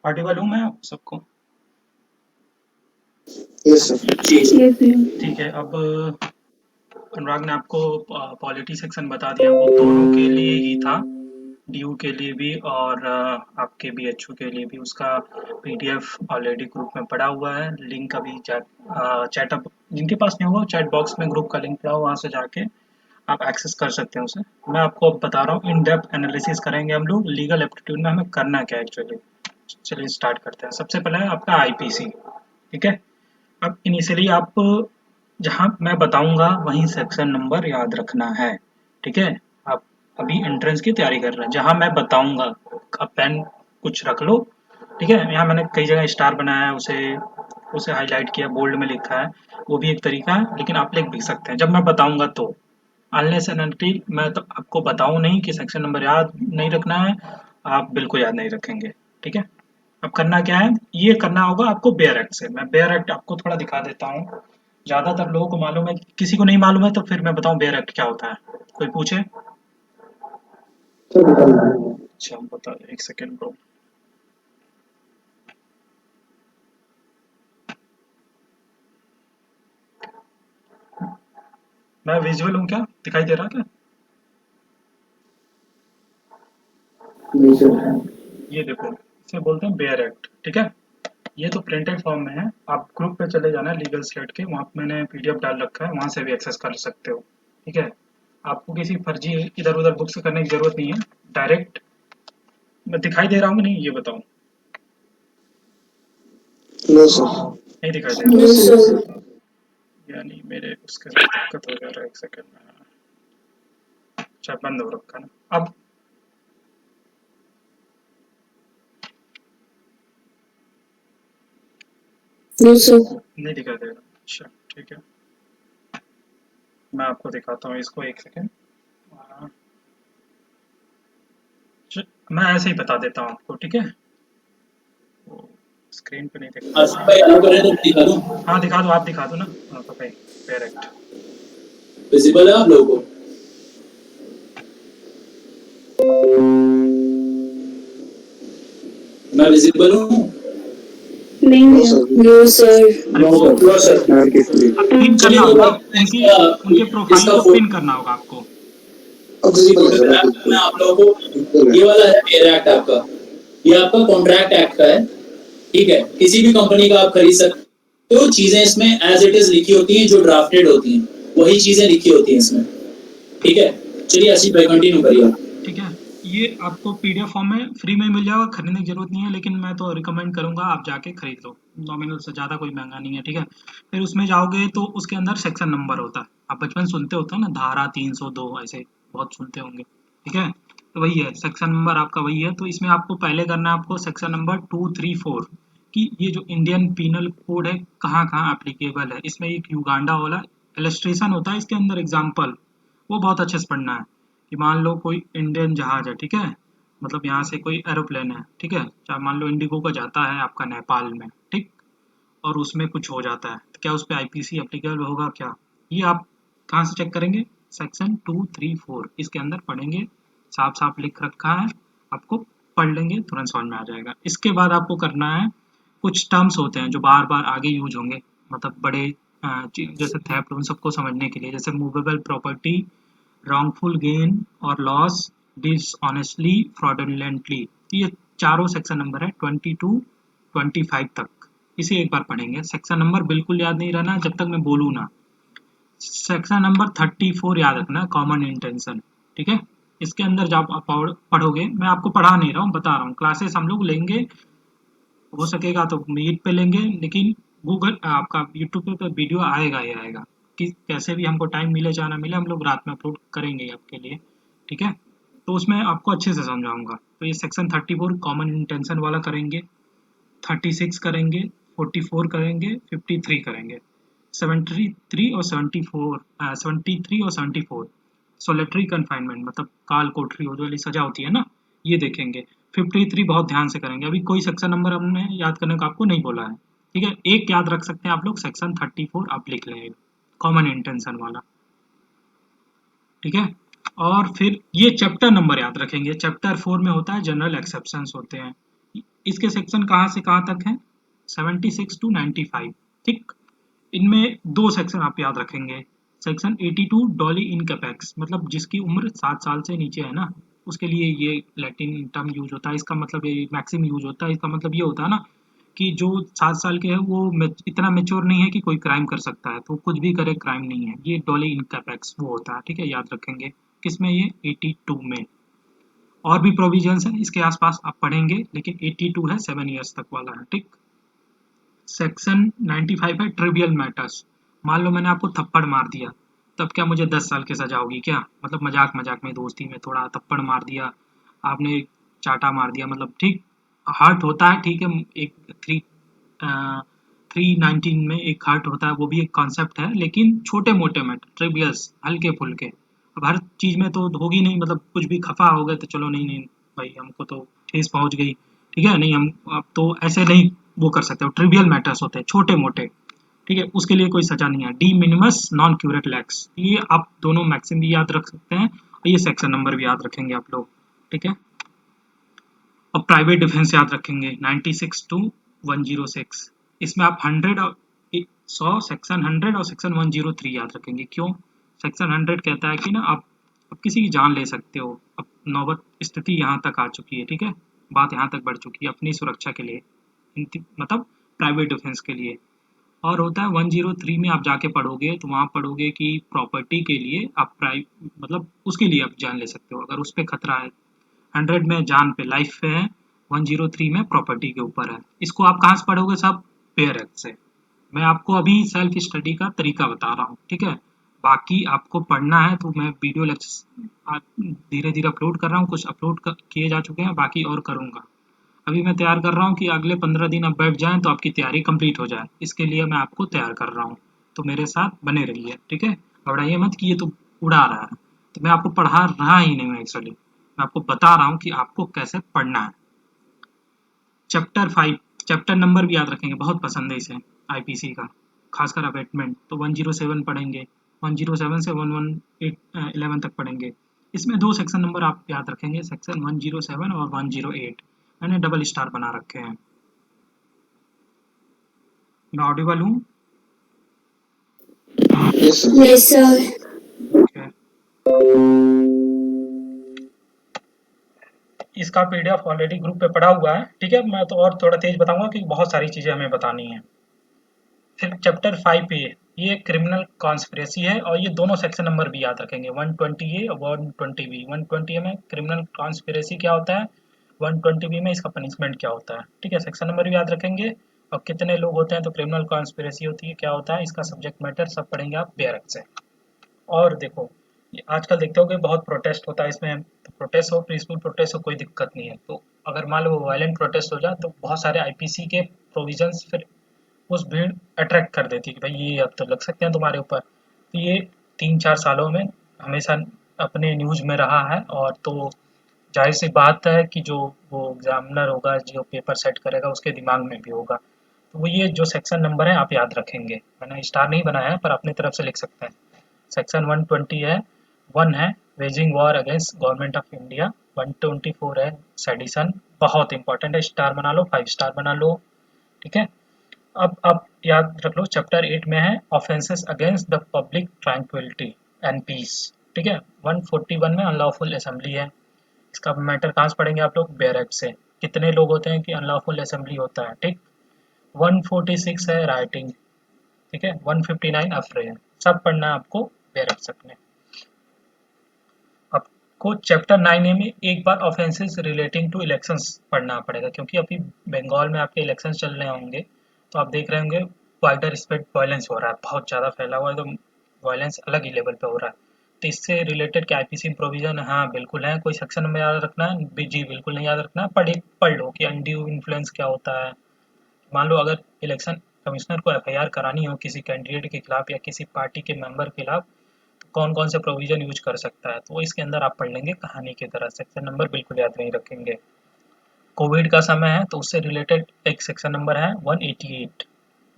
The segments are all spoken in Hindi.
ऑडिबल हूँ मैं आप सबको? Yes sir. Yes, ma'am. ठीक है। अब अनुराग ने आपको पॉलिटी सेक्शन बता दिया, वो दोनों के लिए ही था, डीयू के लिए भी और आपके बीएचयू के लिए भी। उसका पीडीएफ ऑलरेडी ग्रुप में पड़ा हुआ है, लिंक अभी चैट अप जिनके पास नहीं होगा चैट बॉक्स में ग्रुप का लिंक पड़ा हुआ, वहाँ से जाके आप एक्सेस कर सकते हैं उसे। मैं आपको अब बता रहा हूँ, इन डेप्थ एनालिसिस करेंगे हम लोग लीगल एप्टीट्यूड में हमें करना क्या है एक्चुअली। चलिए स्टार्ट करते हैं। सबसे पहले है आपका आईपीसी। ठीक है। अब इनिशियली आप जहाँ मैं बताऊंगा वहीं सेक्शन नंबर याद रखना है। ठीक है। आप अभी एंट्रेंस की तैयारी कर रहे हैं, जहाँ मैं बताऊंगा आप पेन कुछ रख लो। ठीक है। यहाँ मैंने कई जगह स्टार बनाया है, उसे उसे हाईलाइट किया, बोल्ड में लिखा है, वो भी एक तरीका है, लेकिन आप लिख भी सकते हैं जब मैं बताऊंगा तो। अनलेस एंड अनटिल मैं तो आपको बताऊं नहीं कि सेक्शन नंबर याद नहीं रखना है, आप बिल्कुल याद नहीं रखेंगे। ठीक है। अब करना क्या है, ये करना होगा आपको बेयर एक्ट से। मैं बेयर एक्ट आपको थोड़ा दिखा देता हूँ, ज्यादातर लोगों को मालूम है, किसी को नहीं मालूम है तो फिर मैं बताऊं बेयर एक्ट क्या होता है, कोई पूछे? सर बता दीजिए। अच्छा बता, एक सेकेंड ब्रो। मैं विजुअल हूँ क्या, दिखाई दे रहा क्या? नहीं सर। ये देखो, इसे बोलते हैं बेयर एक्ट। ठीक है। ये तो प्रिंटेड फॉर्म में है, आप ग्रुप पे चले जाना लीगल स्लेट के, वहाँ पे मैंने पीडीएफ डाल रखा है, वहाँ से भी एक्सेस कर सकते हो। ठीक है। आपको किसी फर्जी इधर उधर बुक से करने की जरूरत नहीं है, डायरेक्ट मैं दिखाई दे रहा हूँ कि नहीं ये बताओ। No sir. नहीं दिखाई दे रहा? No, sir. यानी मेरे उसके साथ दिक्कत हो जा रहा है, एक सेकेंड में। अच्छा बंद हो रखा ना अब? No, sir. नहीं दिखाई दे रहा? अच्छा ठीक है, मैं आपको दिखाता हूँ इसको, एक सेकेंड। मैं ऐसे ही बता देता हूँ आपको। ठीक है। वो स्क्रीन पे नहीं दिख पा आसिफ रहा भाई है। आगे बढ़े तो दिखा दूं। हाँ दिखा दो, आप दिखा दो ना। हाँ तो भाई डायरेक्ट। विजिबल है आप लोगों को? मैं विजिबल हूँ? नहीं no ma'am. Sir. No, sir. अरे नो वो सर। No sir. यार किसलिए? पिन चलिए करना तो होगा, भाई उनकी इसका उनके प्रोफाइल इसका को पिन करना होगा आपको। विजिबल है सर फोटोग्राफ बिल्कुल। मैं आप लोगों को, विजिबल है। ये वाला है मेरा एक्ट आपका, ये आपका कॉन्ट्रैक्ट एक्ट का है। ठीक है, किसी भी कंपनी का आप खरीद सकते हो, चीजें इसमें एज इट इज लिखी होती हैं, जो ड्राफ्टेड होती हैं वही चीजें लिखी होती हैं इसमें। ठीक है, चलिए आसिफ भाई कंटिन्यू करिए। ठीक है। ये आपको पीडीएफ फॉर्म में फ्री में मिल जाएगा, खरीदने की जरूरत नहीं है, लेकिन मैं तो रिकमेंड करूंगा आप जाके खरीद लो, नॉमिनल से ज़्यादा कोई महंगा नहीं है। ठीक है। फिर उसमें जाओगे तो उसके अंदर सेक्शन नंबर होता है, आप बचपन सुनते होते हैं ना, धारा 302 ऐसे बहुत सुनते होंगे। ठीक है। तो वही है, सेक्शन नंबर आपका वही है। तो इसमें आपको पहले करना है, आपको सेक्शन नंबर 234 कि ये जो इंडियन पीनल कोड है कहाँ कहाँ एप्लीकेबल है। इसमें एक युगांडा वाला इलस्ट्रेशन होता है इसके अंदर, एग्जाम्पल, वो बहुत अच्छे से पढ़ना है। कि मान लो कोई इंडियन जहाज है, ठीक है, मतलब यहाँ से कोई एरोप्लेन है, ठीक है, चाहे मान लो इंडिगो का जाता है आपका नेपाल में, ठीक, और उसमें कुछ हो जाता है तो क्या उस पर आईपीसी एप्लीकेबल होगा क्या? ये आप कहाँ से चेक करेंगे? सेक्शन 234 इसके अंदर पढ़ेंगे, साफ साफ लिख रखा है, आपको पढ़ लेंगे तुरंत समझ में आ जाएगा। इसके बाद आपको करना है, कुछ टर्म्स होते हैं जो बार बार आगे यूज होंगे, मतलब बड़े जैसे थेफ्ट, उन सबको समझने के लिए, जैसे मूवेबल प्रॉपर्टी, wrongful gain और लॉस, डिसऑनेस्टली, फ्रॉडुलेंटली, ये चारों सेक्शन नंबर है 22 25 तक। इसे एक बार पढ़ेंगे। सेक्शन नंबर बिल्कुल याद नहीं रहना जब तक मैं बोलूँ ना। सेक्शन नंबर 34 याद रखना, कॉमन इंटेंशन। ठीक है। इसके अंदर जब आप पढ़ोगे, मैं आपको पढ़ा नहीं रहा हूँ, बता रहा हूँ, क्लासेस हम लोग लेंगे, हो सकेगा तो मीट पे लेंगे, लेकिन गूगल आपका यूट्यूब पे तो वीडियो आएगा ही आएगा, कि कैसे भी हमको टाइम मिले चाहे ना मिले, हम लोग रात में अपलोड करेंगे आपके लिए। ठीक है। तो उसमें आपको अच्छे से समझाऊंगा। तो ये सेक्शन 34 कॉमन इंटेंशन वाला करेंगे, 36 करेंगे, 44 करेंगे, 53 करेंगे, 73 और 74, 73 और 74 सोलेटरी कन्फाइनमेंट, मतलब काल कोठरी वो जो वाली सजा होती है ना, ये देखेंगे। 53 बहुत ध्यान से करेंगे, अभी कोई सेक्शन नंबर हमने याद करने को आपको नहीं बोला है। ठीक है। एक याद रख सकते हैं आप लोग, सेक्शन 34 आप लिख लेंगे, कॉमन इंटेंशन वाला। ठीक है। और फिर ये चैप्टर नंबर याद रखेंगे, चैप्टर 4 में होता है जनरल एक्सेप्शंस होते हैं, इसके सेक्शन कहाँ से कहाँ तक है? 76 to 95, ठीक। इनमें दो सेक्शन आप याद रखेंगे। सेक्शन 82 डॉली इन कैपेक्स, मतलब जिसकी उम्र 7 साल से नीचे है ना, उसके लिए ये लैटिन टर्म यूज होता है। इसका मतलब ये मैक्सिम यूज होता है। इसका मतलब ये होता है ना कि जो 7 साल के है वो इतना मेच्योर नहीं है कि कोई क्राइम कर सकता है, तो कुछ भी करे क्राइम नहीं है। ये डॉली इन कैपेक्स वो होता है, ठीक है, याद रखेंगे। किसमें? ये 82 में। और भी प्रोविजंस हैं इसके आसपास, आप पढ़ेंगे, लेकिन 82 है 7 ईयर्स तक वाला है, ठीक। सेक्शन 95 है ट्रिवियल मैटर्स। मान लो मैंने आपको थप्पड़ मार दिया, तब क्या मुझे 10 साल की सजा होगी क्या? मतलब मजाक मजाक में, दोस्ती में थोड़ा थप्पड़ मार दिया आपने, चाटा मार दिया, मतलब ठीक, हर्ट होता है, ठीक है। एक 319 में एक हर्ट होता है, वो भी एक कॉन्सेप्ट है, लेकिन छोटे मोटे मैटर, ट्रिवियल्स, हल्के फुल्के। अब हर चीज में तो होगी नहीं, मतलब कुछ भी खफा हो गए तो चलो नहीं नहीं भाई, हमको तो ठेस पहुंच गई, ठीक है, नहीं हम अब तो ऐसे नहीं वो कर सकते हो। ट्रिवियल मैटर्स होते हैं छोटे मोटे, ठीक है, उसके लिए कोई सजा नहीं है। D minimus non curate lakhs, ये आप दोनों मैक्सिम भी याद रख सकते हैं, और ये सेक्शन नंबर भी याद रखेंगे आप लोग, ठीक है। और प्राइवेट डिफेंस याद रखेंगे 96 to 106। इसमें आप 100 और 100, सेक्शन 100 और सेक्शन 103 याद रखेंगे। क्यों? सेक्शन 100 कहता है कि ना आप किसी की जान ले सकते हो। अब नौबत स्थिति यहाँ तक आ चुकी है, ठीक है, बात यहाँ तक बढ़ चुकी है अपनी सुरक्षा के लिए, मतलब प्राइवेट डिफेंस के लिए। और होता है 103 में, आप जाके पढ़ोगे तो वहाँ पढ़ोगे कि प्रॉपर्टी के लिए आप मतलब उसके लिए आप जान ले सकते हो अगर उस पर खतरा है। 100 में जान पे, लाइफ पे है, 103 में प्रॉपर्टी के ऊपर है। इसको आप कहाँ से पढ़ोगे? सब पेयर एक्ट से। मैं आपको अभी सेल्फ स्टडी का तरीका बता रहा हूँ, ठीक है। बाकी आपको पढ़ना है तो मैं वीडियो लेक्चर धीरे धीरे अपलोड कर रहा हूँ, कुछ अपलोड किए जा चुके हैं, बाकी और करूँगा। अभी मैं तैयार कर रहा हूँ कि अगले 15 दिन आप बैठ जाएं तो आपकी तैयारी कंप्लीट हो जाए, इसके लिए मैं आपको तैयार कर रहा हूँ। तो मेरे साथ बने रहिए, ठीक है। घबराइए मत कि ये तो उड़ा रहा है, तो मैं आपको पढ़ा रहा ही नहीं हूँ एक्चुअली, मैं आपको बता रहा हूँ कि आपको कैसे पढ़ना है। चैप्टर 5, चैप्टर नंबर भी याद रखेंगे, बहुत पसंद है इसे आईपीसी का, खासकर अबेटमेंट। तो 107 पढ़ेंगे, 107 से 11 तक पढ़ेंगे। इसमें दो सेक्शन नंबर आप याद रखेंगे, सेक्शन 107 और 108। मैंने डबल स्टार बना रखे हैं। मैं ऑडिबल हूँ? Yes sir. Yes, sir. Okay. इसका पीडीएफ ऑलरेडी ग्रुप पे पड़ा हुआ है, ठीक है। मैं तो और थोड़ा तेज बताऊंगा कि बहुत सारी चीजें हमें बतानी है। फिर चैप्टर 5 पे ये क्रिमिनल कॉन्स्पिरेसी है, और ये दोनों सेक्शन नंबर भी याद रखेंगे, 120A और 120B। 120A में क्रिमिनल कॉन्स्पिरेसी क्या होता है, 120B में इसका पनिशमेंट क्या होता है, ठीक है। सेक्शन नंबर भी याद रखेंगे, और कितने लोग होते हैं तो क्रिमिनल कॉन्स्पिरेसी होती है क्या होता है, इसका सब्जेक्ट मैटर सब पढ़ेंगे आप बेरक से। और देखो, ये आजकल देखते हो कि बहुत प्रोटेस्ट होता है इसमें, तो प्रोटेस्ट हो, पीसफुल प्रोटेस्ट हो, कोई दिक्कत नहीं है। तो अगर मान लो वायलेंट प्रोटेस्ट हो जाए तो बहुत सारे आईपीसी के प्रोविजंस फिर उस भीड़ अट्रैक्ट कर देती है कि भाई ये अब तो लग सकते हैं तुम्हारे ऊपर। तो ये 3-4 सालों में हमेशा अपने न्यूज में रहा है, और तो जाहिर सी बात है कि जो वो एग्जामिनर होगा, जो पेपर सेट करेगा, उसके दिमाग में भी होगा। तो वो ये जो सेक्शन नंबर है आप याद रखेंगे, मैंने स्टार नहीं बनाया है पर अपनी तरफ से लिख सकते हैं। सेक्शन 120 है, 1 है waging war against government of India, 124 है सेडिशन, बहुत इंपॉर्टेंट है, स्टार बना लो, 5 स्टार बना लो, ठीक है। अब याद रख लो, चैप्टर 8 में है offences against the public tranquillity and peace, ठीक है। 141 में अनलॉफुल असेंबली है, इसका मैटर कहाँ से पढ़ेंगे आप लोग, बेयर एक्ट से। कितने लोग होते हैं कि अनलॉफुल असेंबली होता है, ठीक। 146 है राइटिंग, ठीक है। 159 अफ्रे है, सब पढ़ना है आपको बेयर एक्ट में। आपको चैप्टर 9A में एक बार ऑफेंसेस रिलेटिंग टू इलेक्शंस पढ़ना पड़ेगा, क्योंकि अभी बंगाल में आपके इलेक्शंस चल रहे होंगे, तो आप देख रहे होंगे वाइडर स्प्रेड वायलेंस हो रहा है, बहुत ज़्यादा फैला हुआ है, तो वायलेंस अलग ही लेवल पे हो रहा है। तो इससे रिलेटेड क्या आईपीसी प्रोविजन, हाँ बिल्कुल है। कोई सेक्शन में याद रखना है जी, बिल्कुल नहीं याद रखना है, पढ़ लो कि अनड्यू इन्फ्लुएंस क्या होता है। मान लो अगर इलेक्शन कमिश्नर को एफआईआर करानी हो किसी कैंडिडेट के खिलाफ या किसी पार्टी के मेंबर के खिलाफ, तो कौन कौन से प्रोविजन यूज कर सकता है, तो इसके अंदर आप पढ़ लेंगे कहानी की तरह। सेक्शन नंबर बिल्कुल याद नहीं रखेंगे। कोविड का समय है तो उससे रिलेटेड एक सेक्शन नंबर है 188,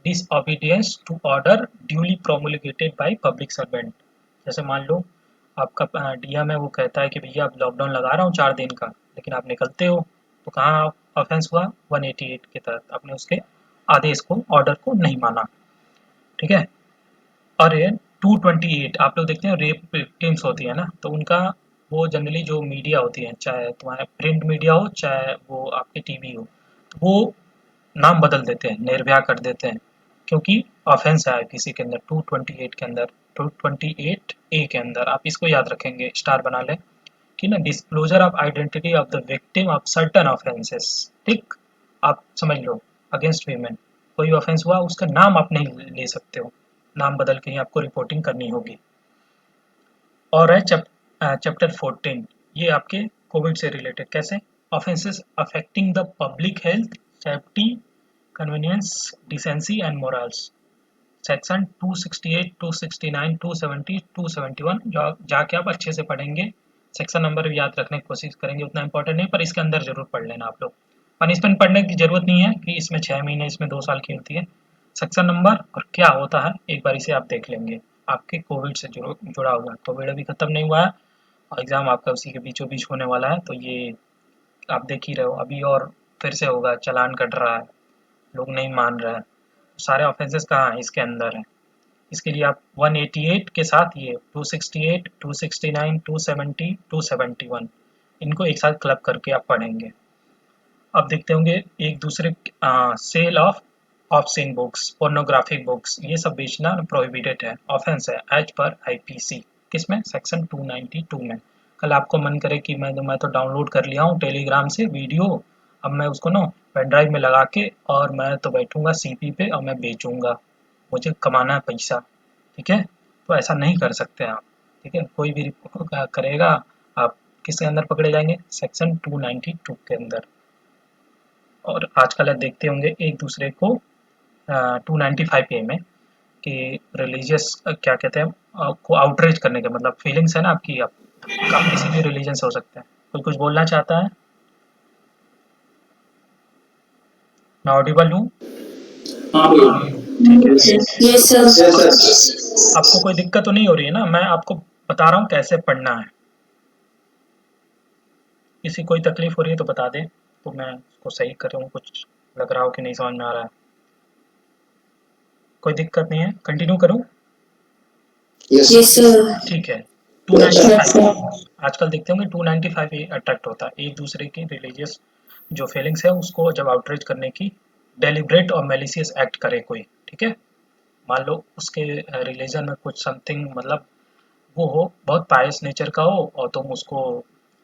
disobedience to order duly promulgated by public servant. जैसे मान लो आपका डीएम है, वो कहता है कि भैया अब लॉकडाउन लगा रहा हूँ 4 दिन का, लेकिन आप निकलते हो तो कहाँ ऑफेंस हुआ 188 के तहत, आपने उसके आदेश को, ऑर्डर को नहीं माना, ठीक है। और ये 228 आप लोग देखते हैं रेप विक्टिम्स होती है ना, तो उनका वो जनरली जो मीडिया होती है, चाहे तुम्हारा प्रिंट मीडिया हो चाहे वो आपके टीवी हो, तो वो नाम बदल देते हैं, निर्भया कर देते हैं, क्योंकि ऑफेंस है आईपीसी के अंदर 228 के अंदर, 228 ए के अंदर। आप इसको याद रखेंगे, स्टार बना लें कि ना, disclosure of identity of the victim of certain offences, ठीक, आप समझ लो, अगेंस्ट वीमेन कोई ऑफेंस हुआ, उसका नाम आप नहीं ले सकते हो, नाम बदल के ही आपको रिपोर्टिंग करनी होगी। और है चैप्टर 14, ये आपके कोविड से रिलेटेड, कैसे offences affecting the public health, safety, convenience, decency and morals, section 268, 269, 270, 271 जो जाके आप अच्छे से पढ़ेंगे। सेक्शन नंबर भी याद रखने की कोशिश करेंगे, उतना इंपॉर्टेंट नहीं, पर इसके अंदर जरूर पढ़ लेना आप लोग। पनिशमेंट पढ़ने की जरूरत नहीं है कि इसमें 6 महीने, इसमें 2 साल की होती है। सेक्शन नंबर और क्या होता है एक बार इसे आप देख लेंगे, आपके कोविड से जुड़ा हुआ है। कोविड अभी खत्म नहीं हुआ है और एग्जाम आपका उसी के बीचों बीच होने वाला है, तो ये आप देख ही रहे हो अभी, और फिर से होगा, चालान कट रहा है, लोग नहीं मान रहे हैं, सारे ऑफेंसेस कहाँ हैं, इसके अंदर है। इसके लिए आप 188 के साथ ये 268, 269, 270, 271 इनको एक साथ क्लब करके आप पढ़ेंगे। अब देखते होंगे एक दूसरे, sale of obscene books, pornographic books, ये सब बेचना प्रोहिबिटेड है, ऑफेंस है एज पर आईपीसी, किसमें, सेक्शन 292 में। कल आपको मन करे कि मैं तो डाउनलोड कर लिया हूँ टेलीग्राम से वीडियो, अब मैं उसको ना पेन ड्राइव में लगा के और मैं तो बैठूंगा सीपी पे और मैं बेचूंगा, मुझे कमाना है पैसा, ठीक है, तो ऐसा नहीं कर सकते आप, ठीक है। कोई भी करेगा, आप किसके अंदर पकड़े जाएंगे, सेक्शन 292 के अंदर। और आजकल आप देखते होंगे एक दूसरे को 295 ए में कि रिलीजियस क्या कहते हैं, को आउटरीच करने के, मतलब फीलिंग्स है ना आपकी, आप किसी भी रिलीजन से हो सकते हैं। कोई कुछ बोलना चाहता है, मैं ऑडिबल हूँ, हाँ भैया। ठीक है। Yes, sir. Yes, sir. आपको कोई दिक्कत तो नहीं हो रही है ना, मैं आपको बता रहा हूँ कैसे पढ़ना है, किसी कोई तकलीफ हो रही है तो बता दें, तो मैं उसको सही करूँ, कुछ लग रहा हो कि नहीं समझ में आ रहा है, कोई दिक्कत नहीं है, कंटिन्यू करूँ, Yes, Yes, sir. sir. ठीक है। Yes, 295 sir. आजकल देखते होंगे 295 ए अट्रैक्ट होता है, एक दूसरे की रिलीजियस जो फीलिंग्स है उसको जब आउटरीच करने की, डेलिब्रेट और मेलिशियस एक्ट करे कोई, ठीक है। मान लो उसके रिलीजन में कुछ समथिंग, मतलब वो हो, बहुत पायस नेचर का हो और तुम उसको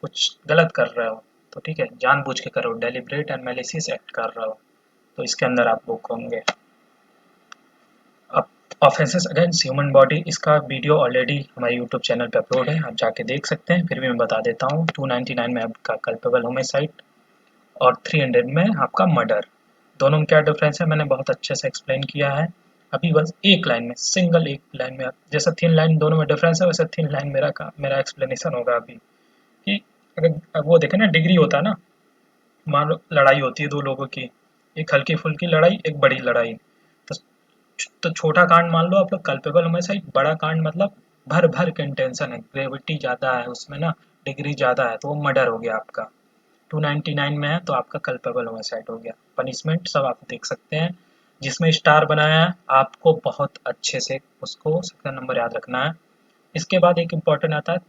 कुछ गलत कर रहे हो, तो ठीक है, जानबूझ के करो, डेलिब्रेट एंड मेलिशियस एक्ट कर रहे हो, तो इसके अंदर आप बुक होंगे। अब ऑफेंसेस अगेंस्ट ह्यूमन बॉडी, इसका वीडियो ऑलरेडी हमारे यूट्यूब चैनल पे अपलोड है, आप जाके देख सकते हैं, फिर भी मैं बता देता हूँ। 299 में आपका कल्पेबल होमिसाइड और 300 में आपका मर्डर, दोनों में क्या डिफरेंस है मैंने बहुत अच्छे से एक्सप्लेन किया है। अभी बस एक लाइन में, सिंगल एक लाइन में, जैसा थिन लाइन दोनों में डिफरेंस है वैसे थिन लाइन मेरा एक्सप्लेनेशन होगा अभी, कि अगर वो देखें ना, डिग्री होता है ना, मान लो लड़ाई होती है दो लोगों की, एक हल्की फुल्की लड़ाई, एक बड़ी लड़ाई, तो छोटा कांड मान लो आप लोग कल्पेबल होमिसाइड, बड़ा कांड मतलब भर भर के इंटेंशन है, ग्रेविटी ज़्यादा है उसमें ना, डिग्री ज़्यादा है, तो वो मर्डर हो गया आपका। 299 में है तो आपका कल्पेबल होमिसाइड हो गया। पनिशमेंट सब आप देख सकते हैं, जिसमें स्टार बनाया है आपको बहुत अच्छे से उसको सेक्शन नंबर याद रखना है। इसके बाद एक इम्पॉर्टेंट आता है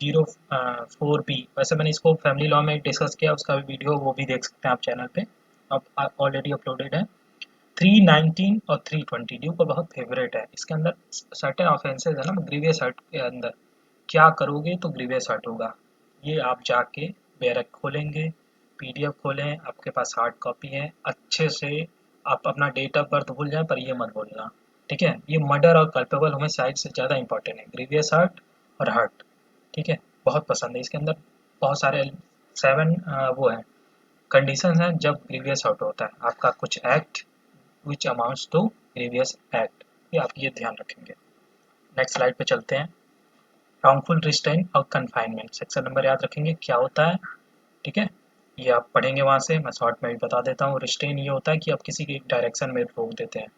304B, वैसे मैंने इसको फैमिली लॉ में डिस्कस किया, उसका भी वीडियो वो भी देख सकते हैं आप चैनल पे, अब ऑलरेडी अपलोडेड है। 319 और 320 ड्यू का बहुत फेवरेट है, इसके अंदर सर्टेन ऑफेंसेज है ना, ग्रीवियस हर्ट के अंदर क्या करोगे तो ग्रीवियस हर्ट होगा, ये आप जाके बैरक खोलेंगे, पीडीएफ खोलें, आपके पास हार्ड कॉपी है, अच्छे से आप अपना डेट ऑफ बर्थ भूल जाए पर ये मत भूलना, ठीक है। ये मर्डर और कल्पेबल होमिसाइड से ज़्यादा इंपॉर्टेंट है, ग्रीवियस हर्ट और हर्ट, ठीक है, बहुत पसंद है। इसके अंदर बहुत सारे 7 वो है कंडीशन है जब ग्रीवियस हर्ट होता है, आपका कुछ act which amounts to grievous act, ये आप ये ध्यान रखेंगे। नेक्स्ट स्लाइड पे चलते हैं। रॉन्गफुल रिस्ट्रेन और कन्फाइनमेंट, सेक्शन नंबर याद रखेंगे क्या होता है, ठीक है, ये आप पढ़ेंगे वहाँ से, मैं शॉर्ट में भी बता देता हूँ। रिस्ट्रेन ये होता है कि आप किसी के एक डायरेक्शन में रोक देते हैं,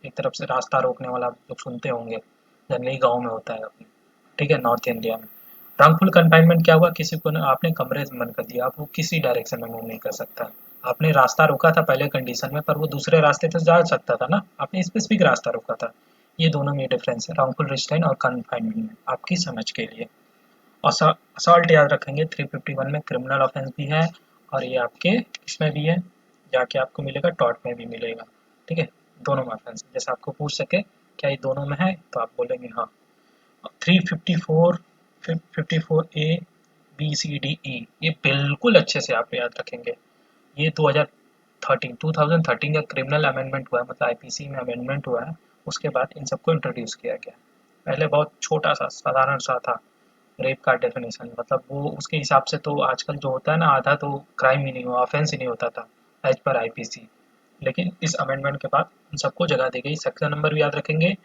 एक तरफ से रास्ता रोकने वाला आप लोग सुनते होंगे, जनरली गाँव में होता है, ठीक है, नॉर्थ इंडिया में। रॉन्गफुल कन्फाइनमेंट क्या हुआ, किसी को ना आपने कमरे में बंद कर दिया, अब वो किसी डायरेक्शन में मूव नहीं कर सकता। आपने रास्ता रोका था पहले कंडीशन में, पर वो दूसरे रास्ते से जा सकता था ना, आपने स्पेसिफिक रास्ता रोका था। ये दोनों में डिफरेंस है रॉन्गफुल रिस्ट्रेन और कन्फाइनमेंट में, आपकी समझ के लिए। और असॉल्ट याद रखेंगे 351 में क्रिमिनल ऑफेंस भी है, और ये आपके इसमें भी है, जाके आपको मिलेगा टॉर्ट में भी मिलेगा, ठीक है। दोनों में ऑफेंस, जैसे आपको पूछ सके क्या ये दोनों में है, तो आप बोलेंगे हाँ। 354 54 A B C D E, ये बिल्कुल अच्छे से आप याद रखेंगे। ये 2013 का क्रिमिनल अमेंडमेंट हुआ है, मतलब आईपीसी में अमेंडमेंट हुआ है, उसके बाद इन सबको इंट्रोड्यूस किया गया। पहले बहुत छोटा सा साधारण सा था रेप का डेफिनेशन, मतलब वो उसके हिसाब से तो आजकल जो होता है ना, आधा तो क्राइम ही नहीं हुआ, ऑफेंस ही नहीं होता था एज पर आईपीसी। लेकिन इस अमेंडमेंट के बाद उन सबको जगह दी गई। सेक्शन नंबर भी याद रखेंगे,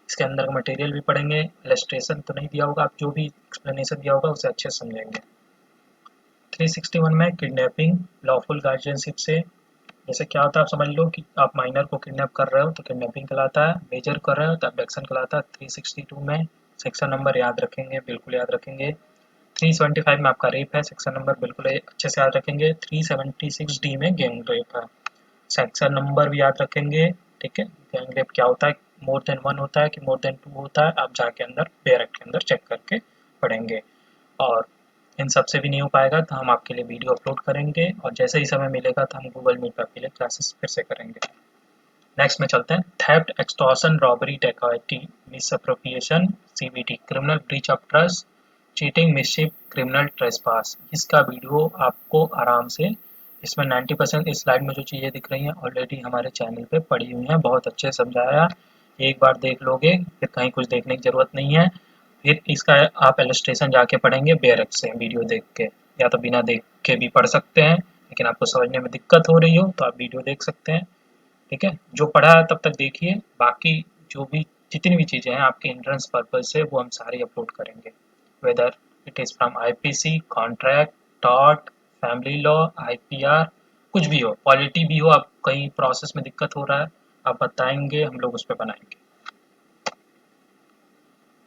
इसके अंदर का मटेरियल भी पढ़ेंगे। इलस्ट्रेशन तो नहीं दिया होगा, आप जो भी एक्सप्लेनेशन दिया होगा उसे अच्छे से समझेंगे। 361 में किडनैपिंग लॉफुल गार्जियनशिप से, जैसे क्या होता है आप समझ लो कि आप माइनर को किडनैप कर रहे हो तो किडनैपिंग कहलाता है, मेजर कर रहे हो तो अबडक्शन कहलाता है। 362 में सेक्शन नंबर याद रखेंगे, बिल्कुल याद रखेंगे। 375 में आपका रेप है, सेक्शन नंबर बिल्कुल अच्छे से याद रखेंगे। 376 डी में गैंग रेप है, सेक्शन नंबर भी याद रखेंगे, ठीक है। गैंग रेप क्या होता है, मोर देन 1 होता है कि मोर देन 2 होता है, आप जाके अंदर बेयर एक्ट के अंदर चेक करके पढ़ेंगे। और इन सब से भी नहीं हो पाएगा तो हम आपके लिए वीडियो अपलोड करेंगे, और जैसे ही समय मिलेगा तो हम गूगल मीट पर आपके लिए क्लासेस फिर से करेंगे। नेक्स्ट में चलते हैं, थेफ्ट, एक्सटॉर्शन, रॉबरी, डकैती, misappropriation, CBT, criminal breach of trust, cheating, mischief, criminal trespass. इसका वीडियो आपको आराम से, इसमें 90% इस स्लाइड में जो चीज़ें दिख रही हैं ऑलरेडी हमारे चैनल पे पड़ी हुई हैं, बहुत अच्छे समझाया। एक बार देख लोगे फिर कहीं कुछ देखने की ज़रूरत नहीं है। फिर इसका आप इलस्ट्रेशन जाके पढ़ेंगे बेयर एक्ट से वीडियो देख के, या तो बिना देख के भी पढ़ सकते हैं, लेकिन आपको समझने में दिक्कत हो रही हो तो आप वीडियो देख सकते हैं, ठीक है। जो पढ़ा है तब तक देखिए, बाकी जो भी जितनी भी चीज़ें हैं आपके एंट्रेंस पर्पज से वो हम सारी अपलोड करेंगे, whether it is from IPC, contract, tort, family law, IPR, कुछ भी हो, पॉलिटी भी हो, आप कहीं प्रोसेस में दिक्कत हो रहा है आप बताएंगे, हम लोग उस पर बनाएंगे।